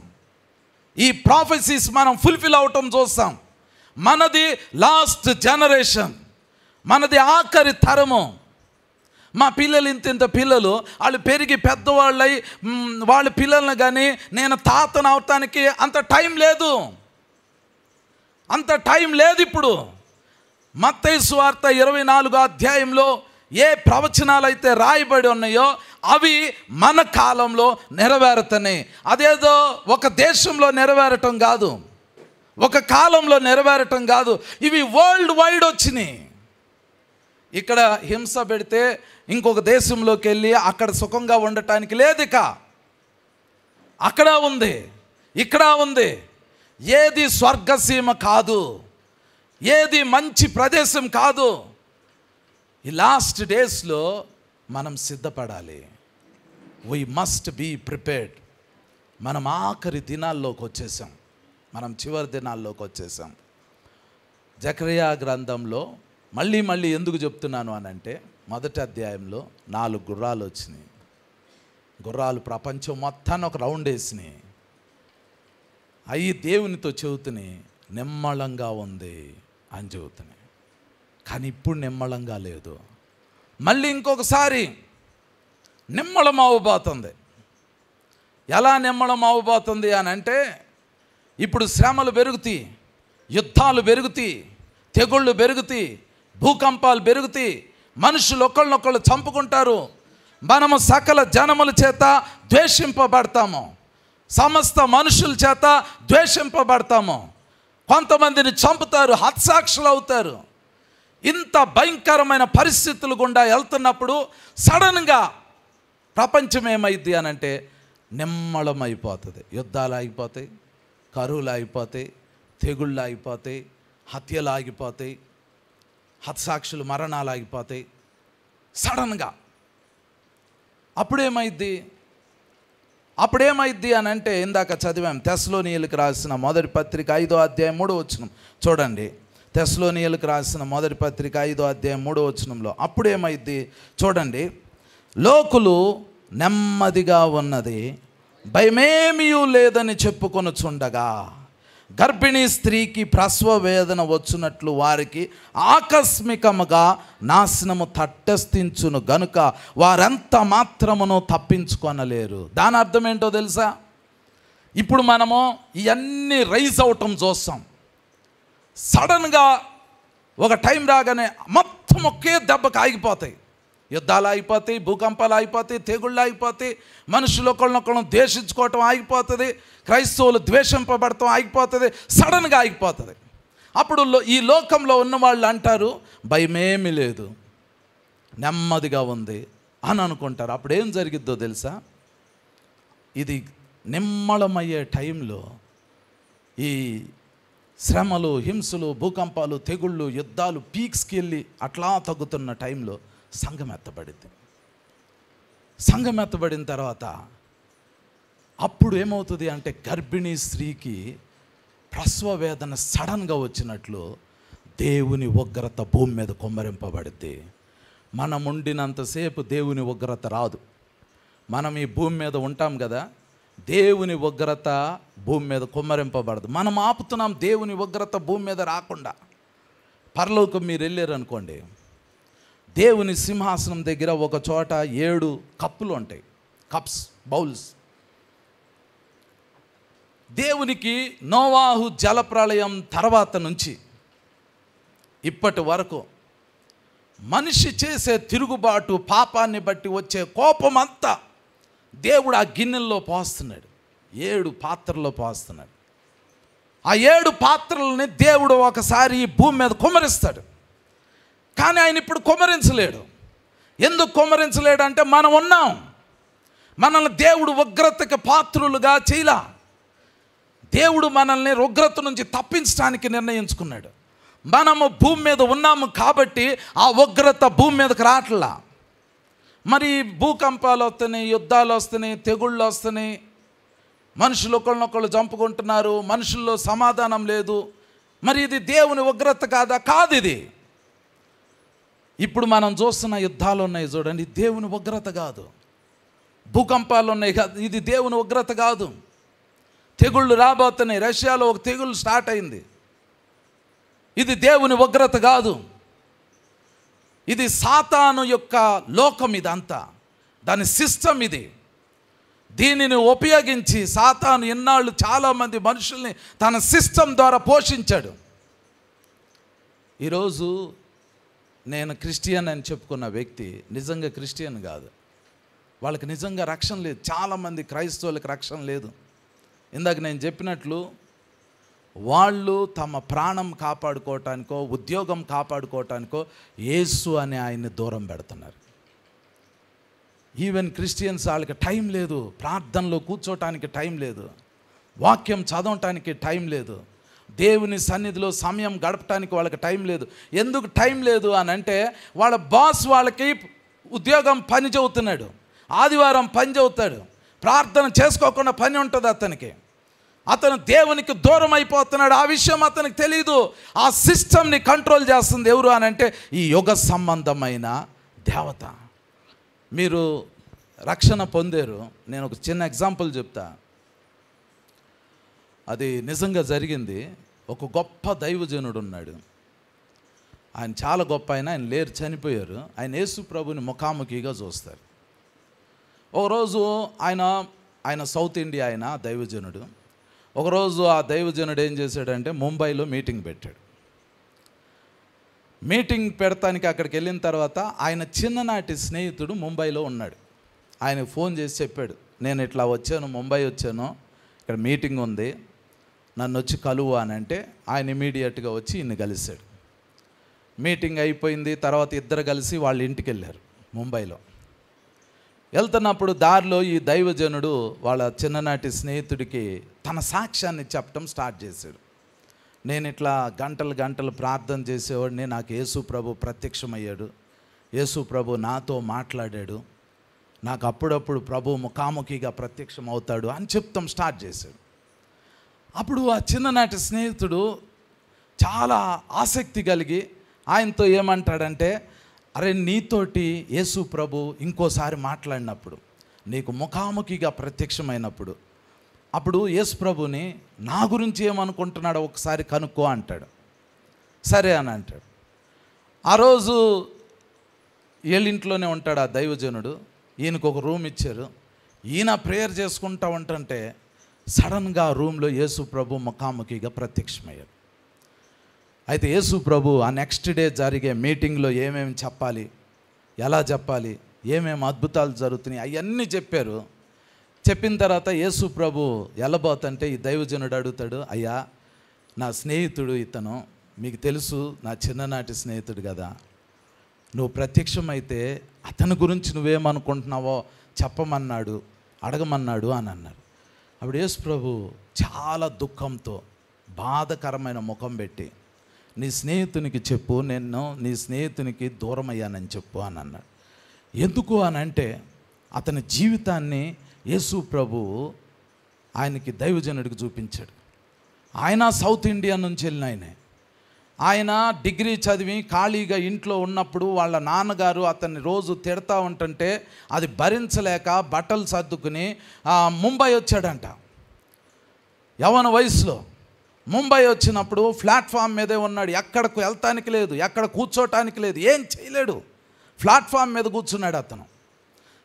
ఈ ప్రాఫెసీస్ మనం ఫుల్ఫిల్ అవటం చూస్తాం. మనది లాస్ట్ జనరేషన్, మనది ఆఖరి తరము. మా పిల్లలు ఇంత పిల్లలు, వాళ్ళు పెరిగి పెద్దవాళ్ళై వాళ్ళ పిల్లల్ని కానీ నేను తాతను అవటానికి అంత టైం లేదు. ఇప్పుడు మత్తయి సువార్త 24వ అధ్యాయంలో ఏ ప్రవచనాలు అయితే రాయబడి ఉన్నాయో అవి మన కాలంలో నెరవేరుతున్నాయి. అదేదో ఒక దేశంలో నెరవేరటం కాదు, ఒక కాలంలో నెరవేరటం కాదు, ఇవి వరల్డ్ వైడ్ వచ్చినాయి. ఇక్కడ హింస పెడితే ఇంకొక దేశంలోకి వెళ్ళి అక్కడ సుఖంగా ఉండటానికి లేదు, ఇక అక్కడ ఉంది, ఇక్కడ ఉంది. ఏది స్వర్గసీమ కాదు, ఏది మంచి ప్రదేశం కాదు. ఈ లాస్ట్ డేస్లో మనం సిద్ధపడాలి. We must be prepared. మనం ఆఖరి దినాల్లోకి వచ్చేసాం, మనం చివరి దినాల్లోకి వచ్చేసాం. జకరియా గ్రంథంలో మళ్ళీ ఎందుకు చెప్తున్నాను అనంటే, మొదటి అధ్యాయంలో 4 గుర్రాలు వచ్చినాయి. గుర్రాలు ప్రపంచం మొత్తాన్ని ఒక రౌండ్ వేసినాయి. అవి దేవునితో చెబుతున్నాయి, నిమ్మళంగా ఉంది అని చెబుతున్నాయి. కానీ ఇప్పుడు నిమ్మళంగా లేదు. మళ్ళీ ఇంకొకసారి నిమ్మళం అవ్వబోతుంది. ఎలా నిమ్మళం అవ్వబోతుంది అని అంటే, ఇప్పుడు శ్రమలు పెరుగుతాయి, యుద్ధాలు పెరుగుతాయి, తెగుళ్ళు పెరుగుతాయి, భూకంపాలు పెరుగుతాయి, మనుషులు ఒకళ్ళనొకళ్ళు చంపుకుంటారు. మనము సకల జనముల చేత ద్వేషింపబడతాము, సమస్త మనుషుల చేత ద్వేషింపబడతాము. కొంతమందిని చంపుతారు, హత్సాక్షులు అవుతారు. ఇంత భయంకరమైన పరిస్థితులు గుండా వెళ్తున్నప్పుడు సడన్గా ప్రపంచం ఏమైంది అని అంటే నిమ్మళం అయిపోతుంది. యుద్ధాలు ఆగిపోతాయి, కరువులు ఆగిపోతాయి, తెగుళ్ళు ఆగిపోతాయి, హత్యలు ఆగిపోతాయి, హత్సాక్షులు మరణాలు ఆగిపోతాయి సడన్గా. అప్పుడేమైద్ది అని అంటే, ఇందాక చదివాం తెస్సలోనియలకు రాసిన మొదటి పత్రిక 5వ అధ్యాయం 3వ వచనం చూడండి. తెస్సలోనియలకు రాసిన మొదటి పత్రిక 5వ అధ్యాయం 3వ వచనంలో అప్పుడేమైద్ది చూడండి. లోకులు నెమ్మదిగా ఉన్నది, భయమేమీ లేదని చెప్పుకొనుచుండగా గర్భిణీ స్త్రీకి ప్రసవ వేదన వచ్చినట్లు వారికి ఆకస్మికముగా నాశనము తటస్థించును గనుక వారెంత మాత్రమును తప్పించుకొనలేరు. దాని అర్థం ఏంటో తెలుసా? ఇప్పుడు మనము ఇవన్నీ రైజ్ అవటం చూస్తాం. సడన్గా ఒక టైం రాగానే మొత్తం ఒకే దెబ్బకి ఆగిపోతాయి. యుద్ధాలు ఆగిపోతాయి, భూకంపాలు ఆగిపోతాయి, తెగుళ్ళు ఆగిపోతాయి, మనుషులు ఒకళ్ళనొకళ్ళను ద్వేషించుకోవటం ఆగిపోతుంది, క్రైస్తవులు ద్వేషింపబడటం ఆగిపోతుంది, సడన్గా ఆగిపోతుంది. అప్పుడు ఈ లోకంలో ఉన్న వాళ్ళు అంటారు భయమేమీ లేదు, నెమ్మదిగా ఉంది అని అనుకుంటారు. అప్పుడు ఏం జరిగిద్దో తెలుసా? ఇది నిమ్మళమయ్యే టైంలో ఈ శ్రమలు, హింసలు, భూకంపాలు, తెగుళ్ళు, యుద్ధాలు పీక్స్కి వెళ్ళి అట్లా తగ్గుతున్న టైంలో సంఘం ఎత్తబడింది. సంఘం ఎత్తబడిన తర్వాత అప్పుడు ఏమవుతుంది అంటే, గర్భిణీ స్త్రీకి ప్రసవ వేదన సడన్గా వచ్చినట్లు దేవుని ఉగ్రత భూమి మీద కుమ్మరింపబడింది. మనం ఉండినంతసేపు దేవుని ఉగ్రత రాదు. మనం ఈ భూమి మీద ఉంటాం కదా, దేవుని ఉగ్రత భూమి మీద కుమ్మరింపబడదు. మనం ఆపుతున్నాం దేవుని ఉగ్రత భూమి మీద రాకుండా. పరలోకం మీరు వెళ్ళారు అనుకోండి, దేవుని సింహాసనం దగ్గర ఒక చోట 7 కప్పులు ఉంటాయి, కప్స్, బౌల్స్. దేవునికి నోవాహు జలప్రళయం తర్వాత నుంచి ఇప్పటి వరకు మనిషి చేసే తిరుగుబాటు, పాపాన్ని బట్టి వచ్చే కోపం అంతా దేవుడు ఆ గిన్నెల్లో పోస్తున్నాడు, 7 పాత్రల్లో పోస్తున్నాడు. ఆ 7 పాత్రలని దేవుడు ఒకసారి ఈ భూమి మీద కుమ్మరిస్తాడు. కానీ ఆయన ఇప్పుడు కుమ్మరించలేడు. ఎందుకు కుమ్మరించలేడు అంటే, మనం ఉన్నాం. మనల్ని దేవుడు ఉగ్రతకి పాత్రులుగా చేయలా. దేవుడు మనల్ని ఉగ్రత నుంచి తప్పించడానికి నిర్ణయించుకున్నాడు. మనము భూమి మీద ఉన్నాము కాబట్టి ఆ ఉగ్రత భూమి మీదకి రావట్లా. మరి భూకంపాలు వస్తున్నాయి, యుద్ధాలు వస్తున్నాయి, తెగుళ్ళు వస్తున్నాయి, మనుషులు ఒకళ్ళనొకళ్ళు చంపుకుంటున్నారు, మనుషుల్లో సమాధానం లేదు. మరి ఇది దేవుని ఉగ్రత కాదా? కాదు. ఇది ఇప్పుడు మనం చూస్తున్న యుద్ధాలు ఉన్నాయి చూడండి, దేవుని ఉగ్రత కాదు. భూకంపాలు ఉన్నాయి కాదు, ఇది దేవుని ఉగ్రత కాదు. తెగుళ్ళు రాబోతున్నాయి, రష్యాలో ఒక తెగుళ్ళు స్టార్ట్ అయింది, ఇది దేవుని ఉగ్రత కాదు. ఇది సాతాను యొక్క లోకం, ఇదంతా దాని సిస్టమ్ ఇది. దీనిని ఉపయోగించి సాతాను ఇన్నాళ్ళు చాలామంది మనుషుల్ని తన సిస్టమ్ ద్వారా పోషించాడు. ఈరోజు నేను క్రిస్టియన్ అని చెప్పుకున్న వ్యక్తి నిజంగా క్రిస్టియన్ కాదు. వాళ్ళకి నిజంగా రక్షణ లేదు. చాలామంది క్రైస్తవులకు రక్షణ లేదు. ఇందాక నేను చెప్పినట్లు వాళ్ళు తమ ప్రాణం కాపాడుకోవటానికో ఉద్యోగం కాపాడుకోవటానికో యేసు అనే ఆయన్ని దూరం పెడుతున్నారు. ఈవెన్ క్రిస్టియన్స్ వాళ్ళకి టైం లేదు, ప్రార్థనలో కూర్చోటానికి టైం లేదు, వాక్యం చదవటానికి టైం లేదు, దేవుని సన్నిధిలో సమయం గడపటానికి వాళ్ళకి టైం లేదు. ఎందుకు టైం లేదు అని అంటే వాళ్ళ బాస్ వాళ్ళకి ఉద్యోగం పని చెబుతున్నాడు, ఆదివారం పని చెబుతాడు, ప్రార్థన చేసుకోకుండా పని ఉంటుంది అతనికి. అతను దేవునికి దూరం అయిపోతున్నాడు. ఆ విషయం అతనికి తెలీదు. ఆ సిస్టమ్ని కంట్రోల్ చేస్తుంది ఎవరు అని అంటే ఈ యుగ సంబంధమైన దేవత. మీరు రక్షణ పొందారు. నేను ఒక చిన్న ఎగ్జాంపుల్ చెప్తా. అది నిజంగా జరిగింది. ఒక గొప్ప దైవజనుడు ఉన్నాడు. ఆయన చాలా గొప్ప ఆయన లేరు, చనిపోయారు. ఆయన యేసు ప్రభుని ముఖాముఖిగా చూస్తారు. ఒకరోజు ఆయన సౌత్ ఇండియా ఆయన దైవజనుడు. ఒకరోజు ఆ దైవజనుడు ఏం చేశాడంటే ముంబైలో మీటింగ్ పెట్టాడు. మీటింగ్ పెడతానికి అక్కడికి వెళ్ళిన తర్వాత ఆయన చిన్ననాటి స్నేహితుడు ముంబైలో ఉన్నాడు. ఆయన ఫోన్ చేసి చెప్పాడు, నేను ఇట్లా వచ్చాను, ముంబై వచ్చాను, ఇక్కడ మీటింగ్ ఉంది, నన్ను వచ్చి కలువు అని అంటే ఆయన ఇమీడియట్గా వచ్చి ఈయన్ని కలిశాడు. మీటింగ్ అయిపోయింది. తర్వాత ఇద్దరు కలిసి వాళ్ళ ఇంటికి వెళ్ళారు ముంబైలో. వెళ్తున్నప్పుడు దారిలో ఈ దైవజనుడు వాళ్ళ చిన్ననాటి స్నేహితుడికి తన సాక్ష్యాన్ని చెప్పడం స్టార్ట్ చేశాడు. నేను ఇట్లా గంటలు ప్రార్థన చేసేవాడిని, నాకు యేసు ప్రభు ప్రత్యక్షమయ్యాడు, యేసు ప్రభు నాతో మాట్లాడాడు, నాకు అప్పుడప్పుడు ప్రభు ముఖాముఖిగా ప్రత్యక్షం అవుతాడు అని చెప్తాం స్టార్ట్ చేశాడు. అప్పుడు ఆ చిన్ననాటి స్నేహితుడు చాలా ఆసక్తి కలిగి ఆయనతో ఏమంటాడంటే, అరే నీతోటి యేసు ప్రభు ఇంకోసారి మాట్లాడినప్పుడు, నీకు ముఖాముఖిగా ప్రత్యక్షమైనప్పుడు, అప్పుడు యేసు ప్రభుని నా గురించి ఏమనుకుంటున్నాడో ఒకసారి కనుక్కో అంటాడు. సరే అని అంటాడు. ఆ రోజు వీళ్ళింట్లోనే ఉంటాడు ఆ దైవజనుడు. ఈయనకు ఒక రూమ్ ఇచ్చారు. ఈయన ప్రేయర్ చేసుకుంటా ఉంటుంటే సడన్గా ఆ రూమ్లో యేసు ప్రభు ముఖాముఖిగా ప్రత్యక్షమయ్యాడు. అయితే యేసు ప్రభు ఆ నెక్స్ట్ డే జరిగే మీటింగ్లో ఏమేమి చెప్పాలి, ఎలా చెప్పాలి, ఏమేమి అద్భుతాలు జరుగుతున్నాయి అవన్నీ చెప్పారు. చెప్పిన తర్వాత యేసు ప్రభు వెళ్ళబోతుంటే ఈ దైవజనుడు అడుగుతాడు, అయ్యా నా స్నేహితుడు ఇతను, మీకు తెలుసు నా చిన్ననాటి స్నేహితుడు కదా, నువ్వు ప్రత్యక్షమైతే అతని గురించి నువ్వేమనుకుంటున్నావో చెప్పమన్నాడు, అడగమన్నాడు అని అన్నారు. అప్పుడు యేసు ప్రభు చాలా దుఃఖంతో బాధకరమైన ముఖం పెట్టి, నీ స్నేహితునికి చెప్పు, నేను నీ స్నేహితునికి దూరం అయ్యానని చెప్పు అని అన్నాడు. ఎందుకు అని అంటే అతని జీవితాన్ని యేసు ప్రభు ఆయనకి దైవజనుడికి చూపించాడు. ఆయన సౌత్ ఇండియా నుంచి వెళ్ళిన ఆయన డిగ్రీ చదివి ఖాళీగా ఇంట్లో ఉన్నప్పుడు వాళ్ళ నాన్నగారు అతన్ని రోజు తిడతా ఉంటుంటే అది భరించలేక బట్టలు సర్దుకుని ముంబై వచ్చాడంట. యవ్వన వయసులో ముంబై వచ్చినప్పుడు ప్లాట్ఫామ్ మీదే ఉన్నాడు. ఎక్కడికి వెళ్తానికి లేదు, ఎక్కడ కూర్చోటానికి లేదు, ఏం చేయలేడు. ప్లాట్ఫామ్ మీద కూర్చున్నాడు అతను.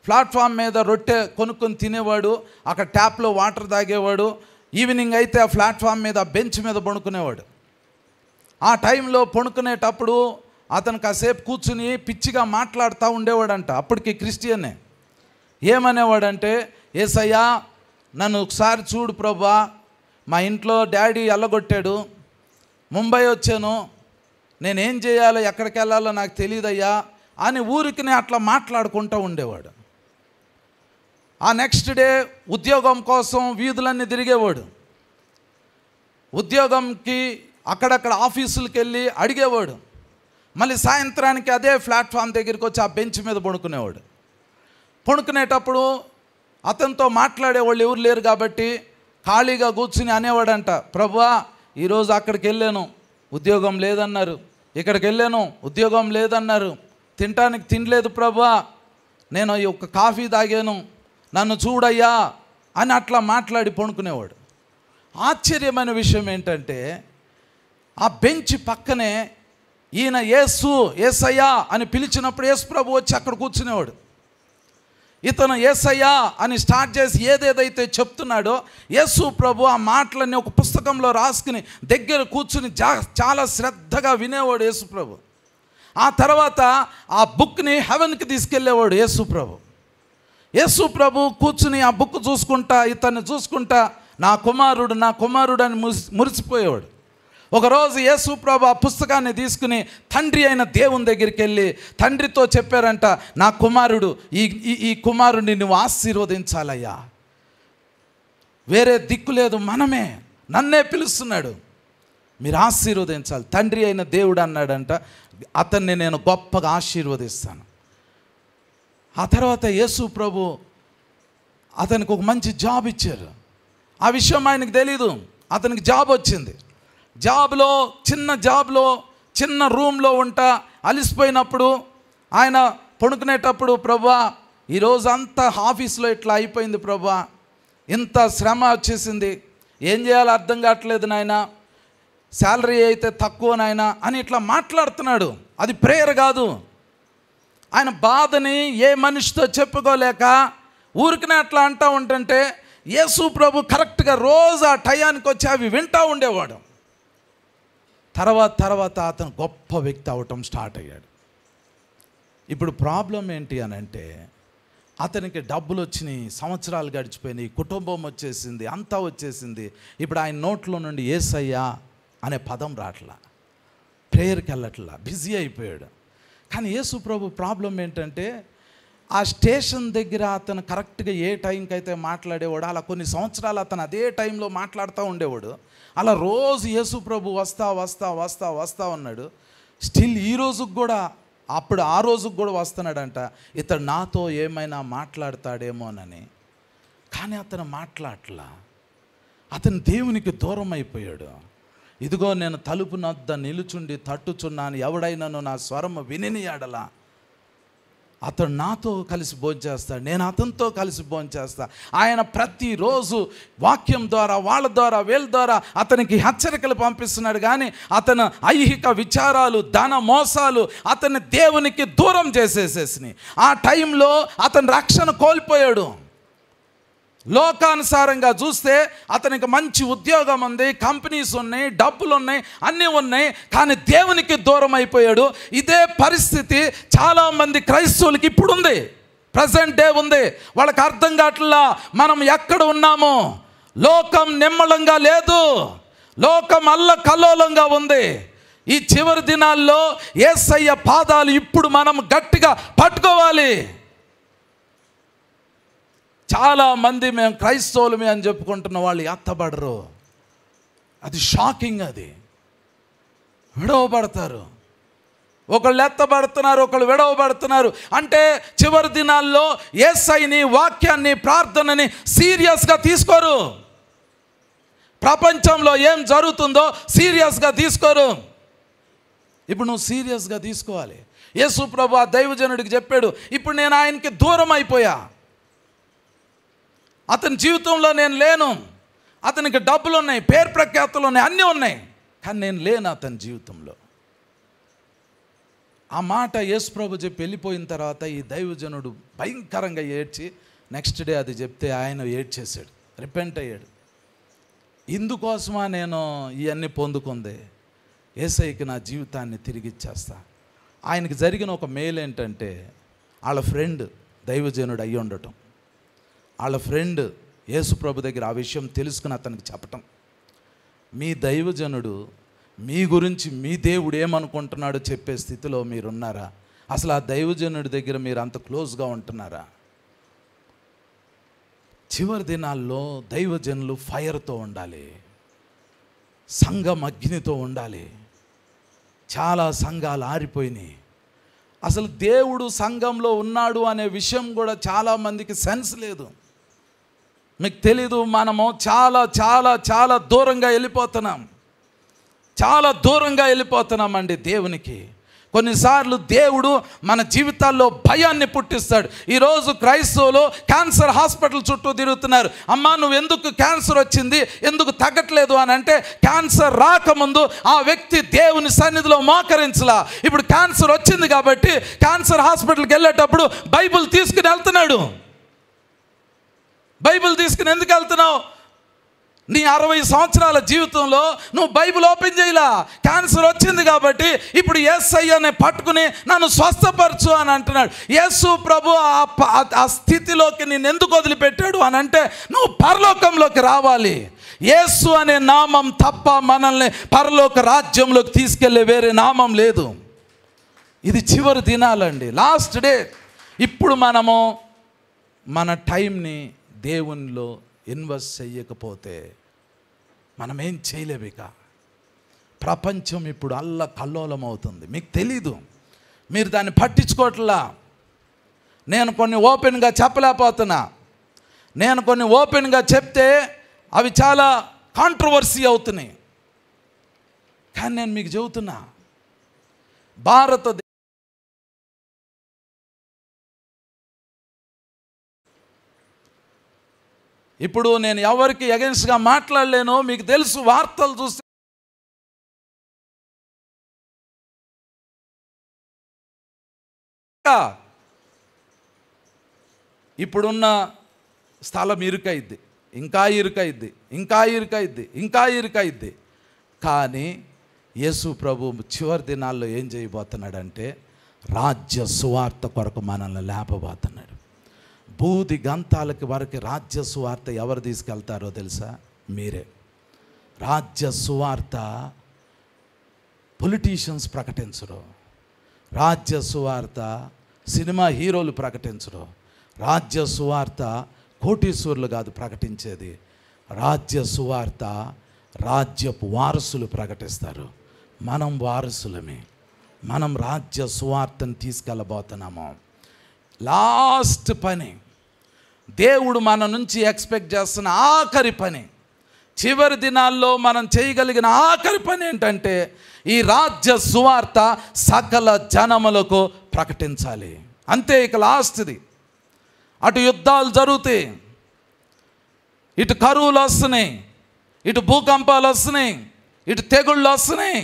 ప్లాట్ఫామ్ మీద రొట్టె కొనుక్కొని తినేవాడు, అక్కడ ట్యాప్లో వాటర్ తాగేవాడు. ఈవినింగ్ అయితే ఆ ప్లాట్ఫామ్ మీద బెంచ్ మీద పడుకునేవాడు. ఆ టైంలో పడుకునేటప్పుడు అతను కాసేపు కూర్చుని పిచ్చిగా మాట్లాడుతూ ఉండేవాడంట. అప్పటికి క్రిస్టియనే. ఏమనేవాడంటే, యేసయ్యా నన్ను ఒకసారి చూడు ప్రభా, మా ఇంట్లో డాడీ ఎల్లగొట్టాడు, ముంబై వచ్చాను, నేనేం చేయాలో ఎక్కడికి వెళ్ళాలో నాకు తెలియదయ్యా అని ఊరికినే అట్లా మాట్లాడుకుంటూ ఉండేవాడు. ఆ నెక్స్ట్ డే ఉద్యోగం కోసం వీధులన్నీ తిరిగేవాడు. ఉద్యోగంకి అక్కడక్కడ ఆఫీసులకు వెళ్ళి అడిగేవాడు. మళ్ళీ సాయంత్రానికి అదే ప్లాట్ఫామ్ దగ్గరికి వచ్చి ఆ బెంచ్ మీద పడుకునేవాడు. పడుకునేటప్పుడు అతనితో మాట్లాడేవాళ్ళు ఎవరు లేరు కాబట్టి ఖాళీగా కూర్చుని అనేవాడంట, ప్రభువా ఈరోజు అక్కడికి వెళ్ళాను, ఉద్యోగం లేదన్నారు, ఇక్కడికి వెళ్ళాను, ఉద్యోగం లేదన్నారు, తినటానికి తినలేదు ప్రభువా, నేను ఒక కాఫీ తాగాను, నన్ను చూడయ్యా అని అట్లా మాట్లాడి పడుకునేవాడు. ఆశ్చర్యమైన విషయం ఏంటంటే ఆ బెంచ్ పక్కనే ఈయన యేసయ్యా అని పిలిచినప్పుడు యేసు ప్రభు వచ్చి అక్కడ కూర్చునేవాడు. ఇతను యేసయ్యా అని స్టార్ట్ చేసి ఏదేదైతే చెప్తున్నాడో యేసు ప్రభు ఆ మాటలన్నీ ఒక పుస్తకంలో రాసుకుని దగ్గర కూర్చుని చాలా శ్రద్ధగా వినేవాడు యేసు ప్రభు. ఆ తర్వాత ఆ బుక్ని హెవెన్కి తీసుకెళ్ళేవాడు యేసు ప్రభు. యేసు ప్రభు కూర్చుని ఆ బుక్ చూసుకుంటా, ఇతన్ని చూసుకుంటా, నా కుమారుడు అని మురిసిపోయేవాడు. ఒకరోజు యేసు ప్రభు ఆ పుస్తకాన్ని తీసుకుని తండ్రి అయిన దేవుని దగ్గరికి వెళ్ళి తండ్రితో చెప్పారంట, నా కుమారుడు ఈ కుమారుడిని నువ్వు ఆశీర్వదించాలయ్యా, వేరే దిక్కు లేదు, నన్నే పిలుస్తున్నాడు, మీరు ఆశీర్వదించాలి. తండ్రి అయిన దేవుడు అన్నాడంట, అతన్ని నేను గొప్పగా ఆశీర్వదిస్తాను. ఆ తర్వాత యేసు ప్రభు అతనికి ఒక మంచి జాబ్ ఇచ్చారు. ఆ విషయం ఆయనకు తెలీదు. అతనికి జాబ్ వచ్చింది. చిన్న రూమ్లో ఉంటా అలిసిపోయినప్పుడు ఆయన పడుకునేటప్పుడు, ప్రభువా ఈరోజు అంతా ఆఫీస్లో ఇట్లా అయిపోయింది ప్రభువా, ఇంత శ్రమ వచ్చేసింది, ఏం చేయాలో అర్థం కావట్లేదు నాయన, శాలరీ అయితే తక్కువ నాయన అని ఇట్లా మాట్లాడుతున్నాడు. అది ప్రేయర్ కాదు. ఆయన బాధని ఏ మనిషితో చెప్పుకోలేక ఊరికనే అట్లా అంటూ ఉంటుంటే యేసు ప్రభు కరెక్ట్గా రోజు ఆ టయానికి వచ్చి అవి వింటూ ఉండేవాడు. తర్వాత అతను గొప్ప వ్యక్తి అవటం స్టార్ట్ అయ్యాడు. ఇప్పుడు ప్రాబ్లం ఏంటి అని అంటే, అతనికి డబ్బులు వచ్చినాయి, సంవత్సరాలు గడిచిపోయినాయి, కుటుంబం వచ్చేసింది, అంతా వచ్చేసింది. ఇప్పుడు ఆయన నోట్లో నుండి యేసయ్యా అనే పదం రాట్లా, ప్రేయర్కి వెళ్ళట్లా, బిజీ అయిపోయాడు. కానీ యేసు ప్రభు ప్రాబ్లం ఏంటంటే, ఆ స్టేషన్ దగ్గర అతను కరెక్ట్గా ఏ టైంకి అయితే మాట్లాడేవాడు, అలా కొన్ని సంవత్సరాలు అతను అదే టైంలో మాట్లాడుతూ ఉండేవాడు. అలా రోజు యేసు ప్రభు వస్తా ఉన్నాడు. స్టిల్ ఈ రోజుకి కూడా, అప్పుడు ఆ రోజుకి కూడా వస్తున్నాడంట. ఇతడు నాతో ఏమైనా మాట్లాడతాడేమోనని. కానీ అతను మాట్లాడట్లా. అతను దేవునికి దూరం అయిపోయాడు. ఇదిగో నేను తలుపు నద్ద నిలుచుండి తట్టుచున్నాను, ఎవడైనాను నా స్వరము వినిని ఎడల అతడు నాతో కలిసి భోంచేస్తాడు, నేను అతనితో కలిసి భోంచేస్తా. ఆయన ప్రతిరోజు వాక్యం ద్వారా, వాళ్ళ ద్వారా, వీళ్ళ ద్వారా అతనికి హెచ్చరికలు పంపిస్తున్నాడు. కానీ అతను ఐహిక విచారాలు, ధన మోసాలు అతన్ని దేవునికి దూరం చేసేసేసినాయి. ఆ టైంలో అతను రక్షణ కోల్పోయాడు. లోకానుసారంగా చూస్తే అతనికి మంచి ఉద్యోగం ఉంది, కంపెనీస్ ఉన్నాయి, డబ్బులు ఉన్నాయి, అన్నీ ఉన్నాయి. కానీ దేవునికి దూరం అయిపోయాడు. ఇదే పరిస్థితి చాలామంది క్రైస్తవులకి ఇప్పుడు ఉంది, ప్రజెంట్ డే ఉంది. వాళ్ళకి అర్థం కావట్లా మనం ఎక్కడ ఉన్నామో. లోకం నిమ్మలంగా లేదు, లోకం అల్లకల్లోలంగా ఉంది. ఈ చివరి దినాల్లో యేసయ్య పాదాలు ఇప్పుడు మనం గట్టిగా పట్టుకోవాలి. చాలామంది మేము క్రైస్తవులమే అని చెప్పుకుంటున్న వాళ్ళు ఎత్తబడరు. అది షాకింగ్. అది విడవబడతారు. ఒకళ్ళు ఎత్తబడుతున్నారు, ఒకళ్ళు విడవబడుతున్నారు. అంటే చివరి దినాల్లో యేసయ్యని, వాక్యాన్ని, ప్రార్థనని సీరియస్గా తీసుకోరు. ప్రపంచంలో ఏం జరుగుతుందో సీరియస్గా తీసుకోరు. ఇప్పుడు నువ్వు సీరియస్గా తీసుకోవాలి. యేసు ప్రభు ఆ దైవజనుడికి చెప్పాడు, ఇప్పుడు నేను ఆయనకి దూరం అయిపోయా, అతని జీవితంలో నేను లేను. అతనికి డబ్బులు ఉన్నాయి, పేరు ప్రఖ్యాతులు ఉన్నాయి, అన్నీ ఉన్నాయి, కానీ నేను లేను అతని జీవితంలో. ఆ మాట యేసు ప్రభు చెప్పి వెళ్ళిపోయిన తర్వాత ఈ దైవజనుడు భయంకరంగా ఏడ్చి నెక్స్ట్ డే అది చెప్తే ఆయన ఏడ్చేశాడు, రిపెంట్ అయ్యాడు. ఇందుకోసమా నేను ఇవన్నీ పొందుకుంది, యేసయ్యకి నా జీవితాన్ని తిరిగి ఇచ్చేస్తా. ఆయనకి జరిగిన ఒక మేలు ఏంటంటే, వాళ్ళ ఫ్రెండ్ దైవజనుడు అయ్యి ఉండటం, వాళ్ళ ఫ్రెండ్ యేసు ప్రభు దగ్గర ఆ విషయం తెలుసుకుని అతనికి చెప్పటం. మీ దైవజనుడు మీ గురించి మీ దేవుడు ఏమనుకుంటున్నాడో చెప్పే స్థితిలో మీరున్నారా? అసలు ఆ దైవజనుడి దగ్గర మీరు అంత క్లోజ్గా ఉంటున్నారా? చివరి దినాల్లో దైవజనులు ఫైర్తో ఉండాలి, సంఘం అగ్నితో ఉండాలి. చాలా సంఘాలు ఆరిపోయినాయి. అసలు దేవుడు సంఘంలో ఉన్నాడు అనే విషయం కూడా చాలామందికి సెన్స్ లేదు. మీకు తెలీదు, మనము చాలా చాలా చాలా దూరంగా వెళ్ళిపోతున్నామండి దేవునికి. కొన్నిసార్లు దేవుడు మన జీవితాల్లో భయాన్ని పుట్టిస్తాడు. ఈరోజు క్రైస్తవులు క్యాన్సర్ హాస్పిటల్ చుట్టూ తిరుగుతున్నారు. అమ్మా నువ్వు ఎందుకు క్యాన్సర్ వచ్చింది, ఎందుకు తగ్గట్లేదు అని అంటే, క్యాన్సర్ రాకముందు ఆ వ్యక్తి దేవుని సన్నిధిలో మోకరించలా. ఇప్పుడు క్యాన్సర్ వచ్చింది కాబట్టి క్యాన్సర్ హాస్పిటల్కి వెళ్ళేటప్పుడు బైబిల్ తీసుకుని వెళ్తున్నాడు. బైబిల్ తీసుకుని ఎందుకు వెళ్తున్నావు? నీ 60 సంవత్సరాల జీవితంలో నువ్వు బైబిల్ ఓపెన్ చేయలా. క్యాన్సర్ వచ్చింది కాబట్టి ఇప్పుడు యేసయ్యని పట్టుకుని నన్ను స్వస్థపరచు అని అంటున్నాడు. యేసు ప్రభు ఆ స్థితిలోకి నేను ఎందుకు వదిలిపెట్టాడు అని అంటే, నువ్వు పరలోకంలోకి రావాలి. యేసు అనే నామం తప్ప మనల్ని పరలోక రాజ్యంలోకి తీసుకెళ్లే వేరే నామం లేదు. ఇది చివరి దినాలండి, లాస్ట్ డే. ఇప్పుడు మనము మన టైంని దేవునిలో ఇన్వెస్ట్ చేయకపోతే మనం ఏం చేయలేము. ఇక ప్రపంచం ఇప్పుడు కల్లోలం అవుతుంది, మీకు తెలీదు, మీరు దాన్ని పట్టించుకోవట్లా. నేను కొన్ని ఓపెన్గా చెప్పలేకపోతున్నా. నేను కొన్ని ఓపెన్గా చెప్తే అవి చాలా కాంట్రవర్సీ అవుతున్నాయి. కానీ నేను మీకు చెబుతున్నా, భారతదేశం ఇప్పుడు నేను ఎవరికి అగెన్స్ట్గా మాట్లాడలేను. మీకు తెలుసు, వార్తలు చూస్తే ఇప్పుడున్న స్థలం ఇరుకైద్ది, ఇంకా ఇరుకైద్ది, ఇంకా ఇరుకైద్ది, ఇంకా ఇరుకైద్ది. కానీ యేసు ప్రభు చివరి దినాల్లో ఏం చేయబోతున్నాడంటే, రాజ్య సువార్త కొరకు మనల్ని లేపబోతున్నాడు. బూది గంతాలకి వరకు రాజ్య సువార్త ఎవరు తీసుకెళ్తారో తెలుసా? మీరే. రాజ్య సువార్త పొలిటీషియన్స్ ప్రకటించరు, రాజ్య సువార్త సినిమా హీరోలు ప్రకటించరు, రాజ్య సువార్త కోటీశ్వరులు కాదు ప్రకటించేది, రాజ్య సువార్త రాజ్యపు వారసులు ప్రకటిస్తారు. మనం వారసులమే, మనం రాజ్య సువార్తను తీసుకెళ్ళబోతున్నాము. లాస్ట్ పని, దేవుడు మన నుంచి ఎక్స్పెక్ట్ చేస్తున్న ఆఖరి పని, చివరి దినాల్లో మనం చేయగలిగిన ఆఖరి పని ఏంటంటే, ఈ రాజ్య సువార్త సకల జనములకు ప్రకటించాలి. అంతే, ఇక లాస్ట్ది. అటు యుద్ధాలు జరుగుతాయి, ఇటు కరువులు వస్తున్నాయి, ఇటు భూకంపాలు వస్తున్నాయి, ఇటు తెగుళ్ళు వస్తున్నాయి,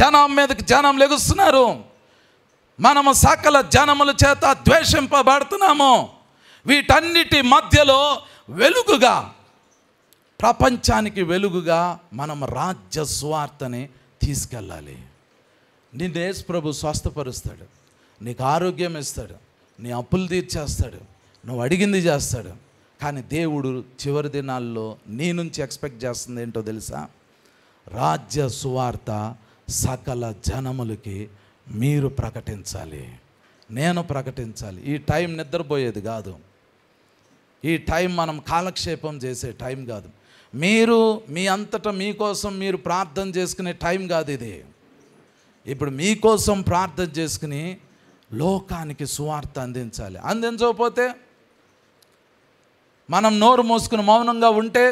జనం మీదకి జనం లెగుస్తున్నారు, మనము సకల జనముల చేత ద్వేషింపబడుతున్నాము. వీటన్నిటి మధ్యలో వెలుగుగా, ప్రపంచానికి వెలుగుగా మనం రాజ్య సువార్తని తీసుకెళ్ళాలి. నిన్ను యేసు ప్రభు స్వస్థపరుస్తాడు, నీకు ఆరోగ్యం ఇస్తాడు, నీ అప్పులు తీర్చేస్తాడు, నువ్వు అడిగింది చేస్తాడు. కానీ దేవుడు చివరి దినాల్లో నీ నుంచి ఎక్స్పెక్ట్ చేస్తుంది ఏంటో తెలుసా? రాజ్య సువార్త సకల జనములకి మీరు ప్రకటించాలి, నేను ప్రకటించాలి. ఈ టైం నిద్రపోయేది కాదు, ఈ టైం మనం కాలక్షేపం చేసే టైం కాదు, మీరు మీ అంతటా మీకోసం మీరు ప్రార్థన చేసుకునే టైం కాదు ఇది. ఇప్పుడు మీకోసం ప్రార్థన చేసుకుని లోకానికి సువార్త అందించాలి. అందించకపోతే, మనం నోరు మూసుకుని మౌనంగా ఉంటే,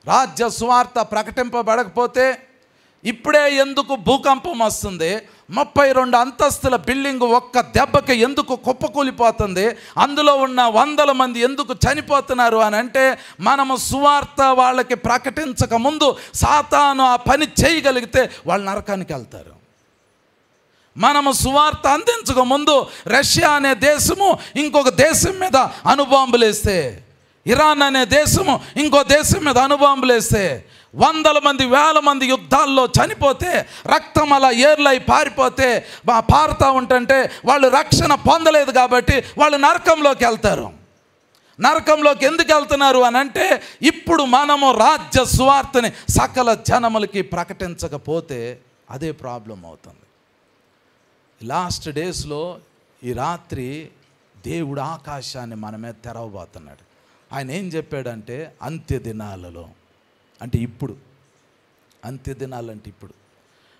రాజ్య సువార్త ప్రకటింపబడకపోతే, ఇప్పుడే ఎందుకు భూకంపం వస్తుంది, 32 అంతస్తుల బిల్డింగ్ ఒక్క దెబ్బకి ఎందుకు కుప్పకూలిపోతుంది, అందులో ఉన్న 100 మంది ఎందుకు చనిపోతున్నారు అని అంటే, మనము సువార్త వాళ్ళకి ప్రకటించక ముందు సాతాను ఆ పని చేయగలిగితే వాళ్ళు నరకానికి వెళ్తారు. మనము సువార్త అందించక ముందు రష్యా అనే దేశము ఇంకొక దేశం మీద అణుబాంబులు వేస్తే, ఇరాన్ అనే దేశము ఇంకో దేశం మీద అణుబాంబులు వేస్తే, 100 మంది 1000 మంది యుద్ధాల్లో చనిపోతే, రక్తం అలా ఏర్లై పారిపోతే, పారుతూ ఉంటుంటే వాళ్ళు రక్షణ పొందలేదు కాబట్టి వాళ్ళు నరకంలోకి వెళ్తారు. నరకంలోకి ఎందుకు వెళ్తున్నారు అని అంటే, ఇప్పుడు మనము రాజ్య సువార్తని సకల జనములకి ప్రకటించకపోతే అదే ప్రాబ్లం అవుతుంది. లాస్ట్ డేస్లో ఈ రాత్రి దేవుడు ఆకాశాన్ని మన మీద తెరవబోతున్నాడు. ఆయన ఏం చెప్పాడంటే, అంత్య దినాలలో అంటే ఇప్పుడు, అంత్య దినాలంటే ఇప్పుడు,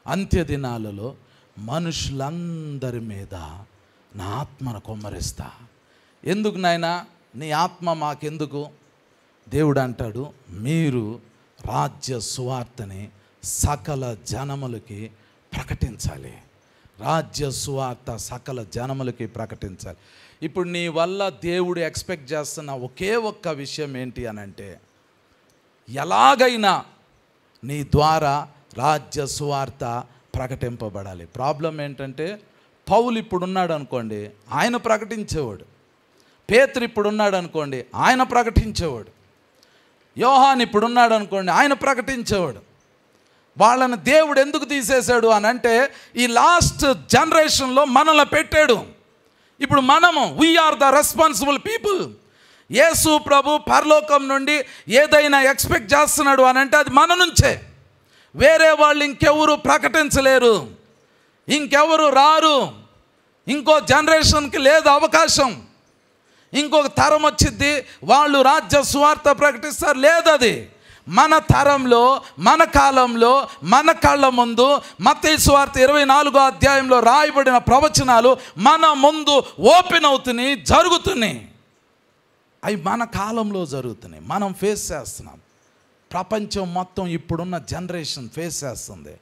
అంత్య దినాలలో మనుషులందరి మీద నా ఆత్మను కుమ్మరిస్తా. ఎందుకు నాయనా నీ ఆత్మ మాకెందుకు? దేవుడు అంటాడు, మీరు రాజ్య సువార్తని సకల జనములకి ప్రకటించాలి, రాజ్య సువార్త సకల జనములకి ప్రకటించాలి. ఇప్పుడు నీ వల్ల దేవుడు ఎక్స్పెక్ట్ చేస్తున్న ఒకే ఒక్క విషయం ఏంటి అని అంటే, ఎలాగైనా నీ ద్వారా రాజ్య సువార్త ప్రకటింపబడాలి. ప్రాబ్లం ఏంటంటే, పౌలు ఇప్పుడు ఉన్నాడు అనుకోండి, ఆయన ప్రకటించేవాడు, పేతురు ఇప్పుడు ఉన్నాడు అనుకోండి, ఆయన ప్రకటించేవాడు. యోహాన్ ఇప్పుడు ఉన్నాడు అనుకోండి, ఆయన ప్రకటించేవాడు. వాళ్ళని దేవుడు ఎందుకు తీసేశాడు అని అంటే, ఈ లాస్ట్ జనరేషన్లో మనల్ని పెట్టాడు. ఇప్పుడు మనము వీఆర్ ద రెస్పాన్సిబుల్ పీపుల్. యేసు ప్రభు పరలోకం నుండి ఏదైనా ఎక్స్పెక్ట్ చేస్తున్నాడు అని అంటే అది మన నుంచే. వేరే వాళ్ళు ఇంకెవరు ప్రకటించలేరు, ఇంకెవరు రారు, ఇంకో జనరేషన్కి లేదు అవకాశం. ఇంకొక తరం వచ్చిద్ది, వాళ్ళు రాజ్య సువార్త ప్రకటిస్తారు, లేదు. అది మన తరంలో, మన కాలంలో, మన కళ్ళ ముందు మత్తయి సువార్త 24వ అధ్యాయంలో రాయబడిన ప్రవచనాలు మన ముందు ఓపెన్ అవుతున్నాయి, జరుగుతున్నాయి. అవి మన కాలంలో జరుగుతున్నాయి, మనం ఫేస్ చేస్తున్నాం. ప్రపంచం మొత్తం ఇప్పుడున్న జనరేషన్ ఫేస్ చేస్తుంది.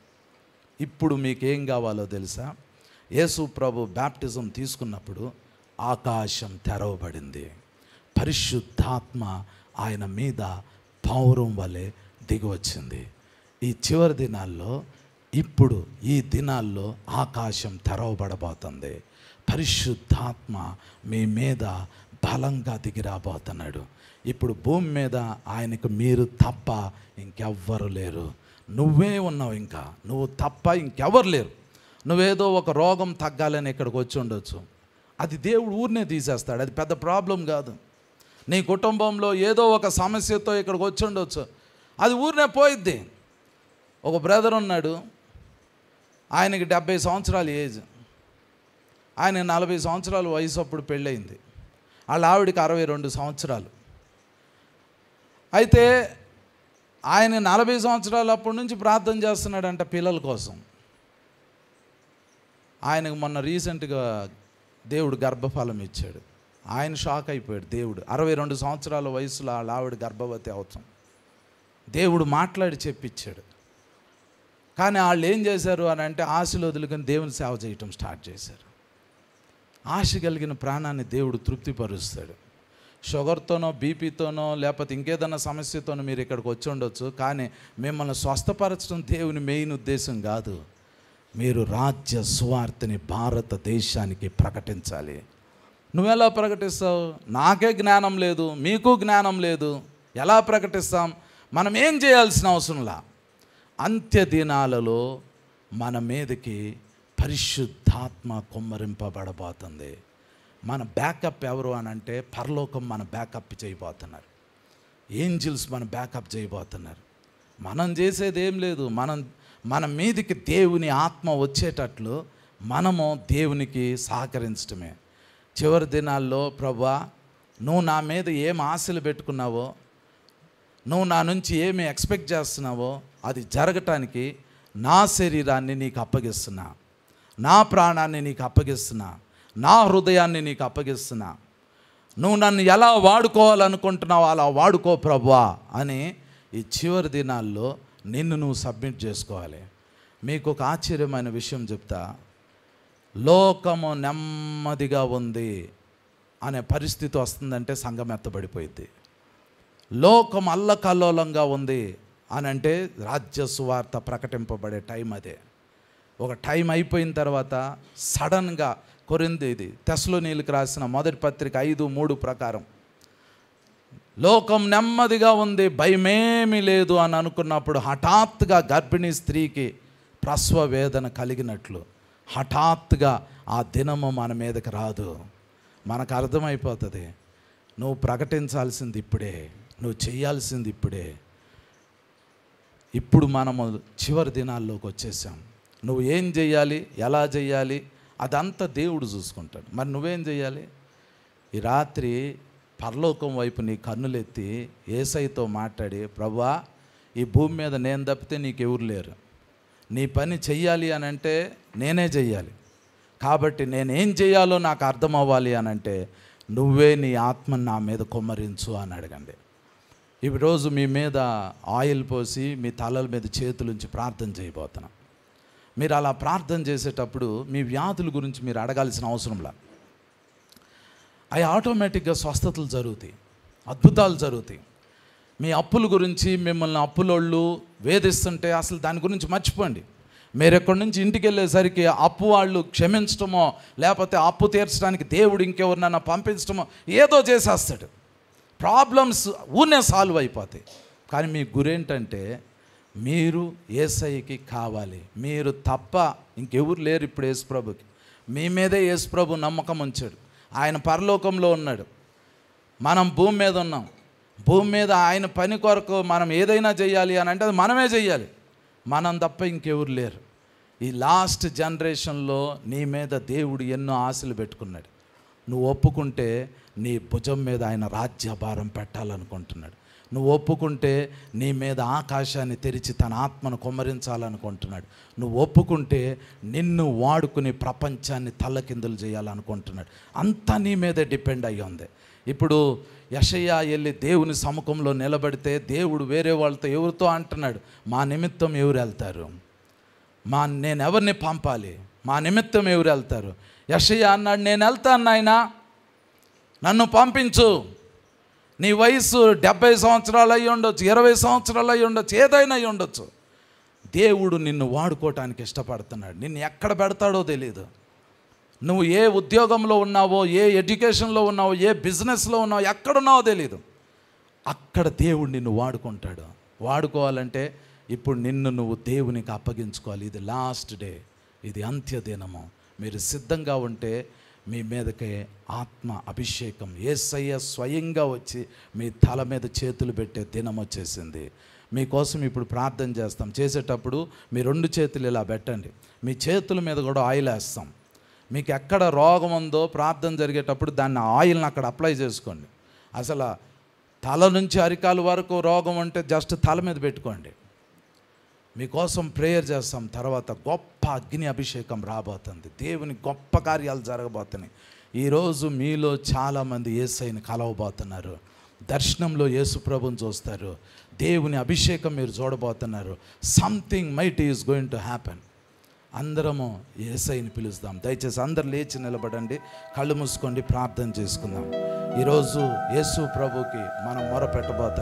ఇప్పుడు మీకు ఏం కావాలో తెలుసా? యేసు ప్రభు బ్యాప్టిజం తీసుకున్నప్పుడు ఆకాశం తెరవబడింది. పరిశుద్ధాత్మ ఆయన మీద పౌరం వలె దిగివచ్చింది. ఈ చివరి దినాల్లో, ఇప్పుడు ఈ దినాల్లో ఆకాశం తెరవబడబోతుంది. పరిశుద్ధాత్మ మీ మీద బలంగా దిగిరాబోతున్నాడు. ఇప్పుడు భూమి మీద ఆయనకు మీరు తప్ప ఇంకెవ్వరు లేరు. నువ్వే ఉన్నావు, ఇంకా నువ్వు తప్ప ఇంకెవ్వరు లేరు. నువ్వేదో ఒక రోగం తగ్గాలని ఇక్కడికి వచ్చి ఉండొచ్చు, అది దేవుడు ఊరినే తీసేస్తాడు, అది పెద్ద ప్రాబ్లం కాదు. నీ కుటుంబంలో ఏదో ఒక సమస్యతో ఇక్కడికి వచ్చి ఉండొచ్చు, అది ఊరినే పోయిద్ది. ఒక బ్రదర్ ఉన్నాడు, ఆయనకి 70 సంవత్సరాల ఏజ్, ఆయన 40 సంవత్సరాల వయసు అప్పుడు పెళ్ళయింది. వాళ్ళ ఆవిడికి 62 సంవత్సరాలు. అయితే ఆయన 40 సంవత్సరాలు అప్పటి నుంచి ప్రార్థన చేస్తున్నాడంట పిల్లల కోసం. ఆయనకు మొన్న రీసెంట్గా దేవుడు గర్భఫలం ఇచ్చాడు. ఆయన షాక్ అయిపోయాడు. దేవుడు 62 సంవత్సరాల వయసులో వాళ్ళ ఆవిడ గర్భవతి అవటం దేవుడు మాట్లాడి చెప్పించాడు. కానీ వాళ్ళు ఏం చేశారు అని అంటే, ఆశలు వదులుకొని దేవుని సేవ చేయటం స్టార్ట్ చేశారు. ఆశ కలిగిన ప్రాణాన్ని దేవుడు తృప్తిపరుస్తాడు. షుగర్తోనో, బీపీతోనో, లేకపోతే ఇంకేదైనా సమస్యతోనో మీరు ఇక్కడికి వచ్చి ఉండొచ్చు, కానీ మిమ్మల్ని స్వస్థపరచడం దేవుని మెయిన్ ఉద్దేశం కాదు. మీరు రాజ్య సువార్తని భారతదేశానికి ప్రకటించాలి. నువ్వెలా ప్రకటిస్తావు? నాకే జ్ఞానం లేదు, మీకు జ్ఞానం లేదు, ఎలా ప్రకటిస్తాం? మనం ఏం చేయాల్సిన అవసరంలా. అంత్య దినాలలో మన మీదకి పరిశుద్ధాత్మ కుమ్మరింపబడబోతుంది. మన బ్యాకప్ ఎవరు అని అంటే, పరలోకం మన బ్యాకప్ చేయబోతున్నారు, ఏంజిల్స్ మన బ్యాకప్ చేయబోతున్నారు. మనం చేసేది ఏం లేదు. మన మీదికి దేవుని ఆత్మ వచ్చేటట్లు మనము దేవునికి సహకరించడమే. చివరి దినాల్లో, ప్రభువా నువ్వు నా మీద ఏం ఆశలు పెట్టుకున్నావో, నువ్వు నా నుంచి ఏమి ఎక్స్పెక్ట్ చేస్తున్నావో అది జరగటానికి నా శరీరాన్ని నీకు అప్పగిస్తున్నా, నా ప్రాణాన్ని నీకు అప్పగిస్తున్నా, నా హృదయాన్ని నీకు అప్పగిస్తున్నా. నువ్వు నన్ను ఎలా వాడుకోవాలనుకుంటున్నావు అలా వాడుకో ప్రభువా అని ఈ చివరి దినాల్లో నిన్ను నువ్వు సబ్మిట్ చేసుకోవాలి. మీకు ఒక ఆశ్చర్యమైన విషయం చెప్తా. లోకము నెమ్మదిగా ఉంది అనే పరిస్థితి వస్తుందంటే సంఘం ఎత్తబడిపోయింది. లోకం అల్లకల్లోలంగా ఉంది అని అంటే రాజ్య సువార్త ప్రకటింపబడే టైం అదే. ఒక టైం అయిపోయిన తర్వాత సడన్గా కొరింథీ తెస్సలోనీయులకు రాసిన మొదటి పత్రిక 5:3 ప్రకారం లోకం నెమ్మదిగా ఉంది, భయమేమీ లేదు అని అనుకున్నప్పుడు హఠాత్తుగా గర్భిణీ స్త్రీకి ప్రసవ వేదన కలిగినట్లు హఠాత్తుగా ఆ దినము మన మీదకి రాదు. మనకు అర్థమైపోతుంది, నువ్వు ప్రకటించాల్సింది ఇప్పుడే, నువ్వు చేయాల్సింది ఇప్పుడే. ఇప్పుడు మనము చివరి దినాల్లోకి వచ్చేసాం. నువ్వు ఏం చేయాలి, ఎలా చేయాలి అదంతా దేవుడు చూసుకుంటాడు. మరి నువ్వేం చేయాలి? ఈ రాత్రి పరలోకం వైపు నీ కన్నులెత్తి యేసయ్యతో మాట్లాడి, ప్రభువా ఈ భూమి మీద నేను తప్పితే నీకెవరు లేరు, నీ పని చెయ్యాలి అని అంటే నేనే చెయ్యాలి, కాబట్టి నేనేం చేయాలో నాకు అర్థం అవ్వాలి అని అంటే నువ్వే నీ ఆత్మను నా మీద కుమ్మరించు అని అడగండి. ఈరోజు మీ మీద ఆయిల్ పోసి మీ తలల మీద చేతులుంచి ప్రార్థన చేయబోతున్నాం. మీరు అలా ప్రార్థన చేసేటప్పుడు మీ వ్యాధుల గురించి మీరు అడగాల్సిన అవసరంలా, అవి ఆటోమేటిక్గా స్వస్థతలు జరుగుతాయి, అద్భుతాలు జరుగుతాయి. మీ అప్పుల గురించి మిమ్మల్ని అప్పులోళ్ళు వేధిస్తుంటే అసలు దాని గురించి మర్చిపోండి. మీరు ఎక్కడి నుంచి ఇంటికి వెళ్ళేసరికి అప్పు వాళ్ళు క్షమించడమో, లేకపోతే అప్పు తీర్చడానికి దేవుడు ఇంకెవరినైనా పంపించడమో ఏదో చేసేస్తాడు. ప్రాబ్లమ్స్ ఊనే సాల్వ్ అయిపోతాయి. కానీ మీ గురేంటంటే మీరు యేసయ్యకి కావాలి. మీరు తప్ప ఇంకెవరు లేరు ఇప్పుడు యేసుప్రభుకి. మీ మీదే యేసుప్రభు నమ్మకం ఉంచాడు. ఆయన పరలోకంలో ఉన్నాడు, మనం భూమి మీద ఉన్నాం. భూమి మీద ఆయన పని కొరకు మనం ఏదైనా చేయాలి అని అంటే అది మనమే చెయ్యాలి. మనం తప్ప ఇంకెవరు లేరు. ఈ లాస్ట్ జనరేషన్లో నీ మీద దేవుడు ఎన్నో ఆశలు పెట్టుకున్నాడు. నువ్వు ఒప్పుకుంటే నీ భుజం మీద ఆయన రాజ్యభారం పెట్టాలనుకుంటున్నాడు. నువ్వు ఒప్పుకుంటే నీ మీద ఆకాశాన్ని తెరిచి తన ఆత్మను కుమ్మరించాలనుకుంటున్నాడు. నువ్వు ఒప్పుకుంటే నిన్ను వాడుకుని ప్రపంచాన్ని తల్లకిందులు చేయాలనుకుంటున్నాడు. అంతా నీ మీదే డిపెండ్ అయ్యి ఉంది. ఇప్పుడు యెషయా వెళ్ళి దేవుని సముఖంలో నిలబడితే దేవుడు వేరే వాళ్ళతో ఎవరితో అంటున్నాడు, మా నిమిత్తం ఎవరు వెళ్తారు, నేను ఎవరిని పంపాలి, మా నిమిత్తం ఎవరు వెళ్తారు. యెషయా అన్నాడు, నేను వెళ్తాను నాయనా, నన్ను పంపించు. నీ వయసు 70 సంవత్సరాలు అయ్యి ఉండొచ్చు, 20 సంవత్సరాలు అయ్యి ఉండొచ్చు, ఏదైనా అయ్యి ఉండొచ్చు. దేవుడు నిన్ను వాడుకోవటానికి ఇష్టపడుతున్నాడు. నిన్ను ఎక్కడ పెడతాడో తెలియదు. నువ్వు ఏ ఉద్యోగంలో ఉన్నావో, ఏ ఎడ్యుకేషన్లో ఉన్నావో, ఏ బిజినెస్లో ఉన్నావో, ఎక్కడున్నావో తెలియదు. అక్కడ దేవుడు నిన్ను వాడుకుంటాడు. వాడుకోవాలంటే ఇప్పుడు నిన్ను నువ్వు దేవునికి అప్పగించుకోవాలి. ఇది లాస్ట్ డే, ఇది అంత్యదినము. మీరు సిద్ధంగా ఉంటే మీ మీదకే ఆత్మ అభిషేకం, యేసయ్య స్వయంగా వచ్చి మీ తల మీద చేతులు పెట్టే దినం వచ్చేసింది. మీకోసం ఇప్పుడు ప్రార్థన చేస్తాం. చేసేటప్పుడు మీ 2 చేతులు ఇలా పెట్టండి. మీ చేతుల మీద కూడా ఆయిల్ వేస్తాం. మీకు ఎక్కడ రోగం ఉందో ప్రార్థన జరిగేటప్పుడు దాన్ని ఆయిల్ని అక్కడ అప్లై చేసుకోండి. అసలు తల నుంచి అరికాల వరకు రోగం ఉంటే జస్ట్ తల మీద పెట్టుకోండి. మీకోసం ప్రేయర్ చేస్తాం. తర్వాత గొప్ప అగ్ని అభిషేకం రాబోతుంది. దేవుని గొప్ప కార్యాలు జరగబోతున్నాయి. ఈరోజు మీలో చాలామంది యేసయ్యని కలవబోతున్నారు. దర్శనంలో యేసు ప్రభుని చూస్తారు. దేవుని అభిషేకం మీరు చూడబోతున్నారు. Something mighty is going to happen. అందరము యేసయ్యని పిలుస్తాం. దయచేసి అందరు లేచి నిలబడండి, కళ్ళు మూసుకోండి, ప్రార్థన చేసుకుందాం. ఈరోజు యేసు ప్రభుకి మనం మొరపెట్టబోతాం.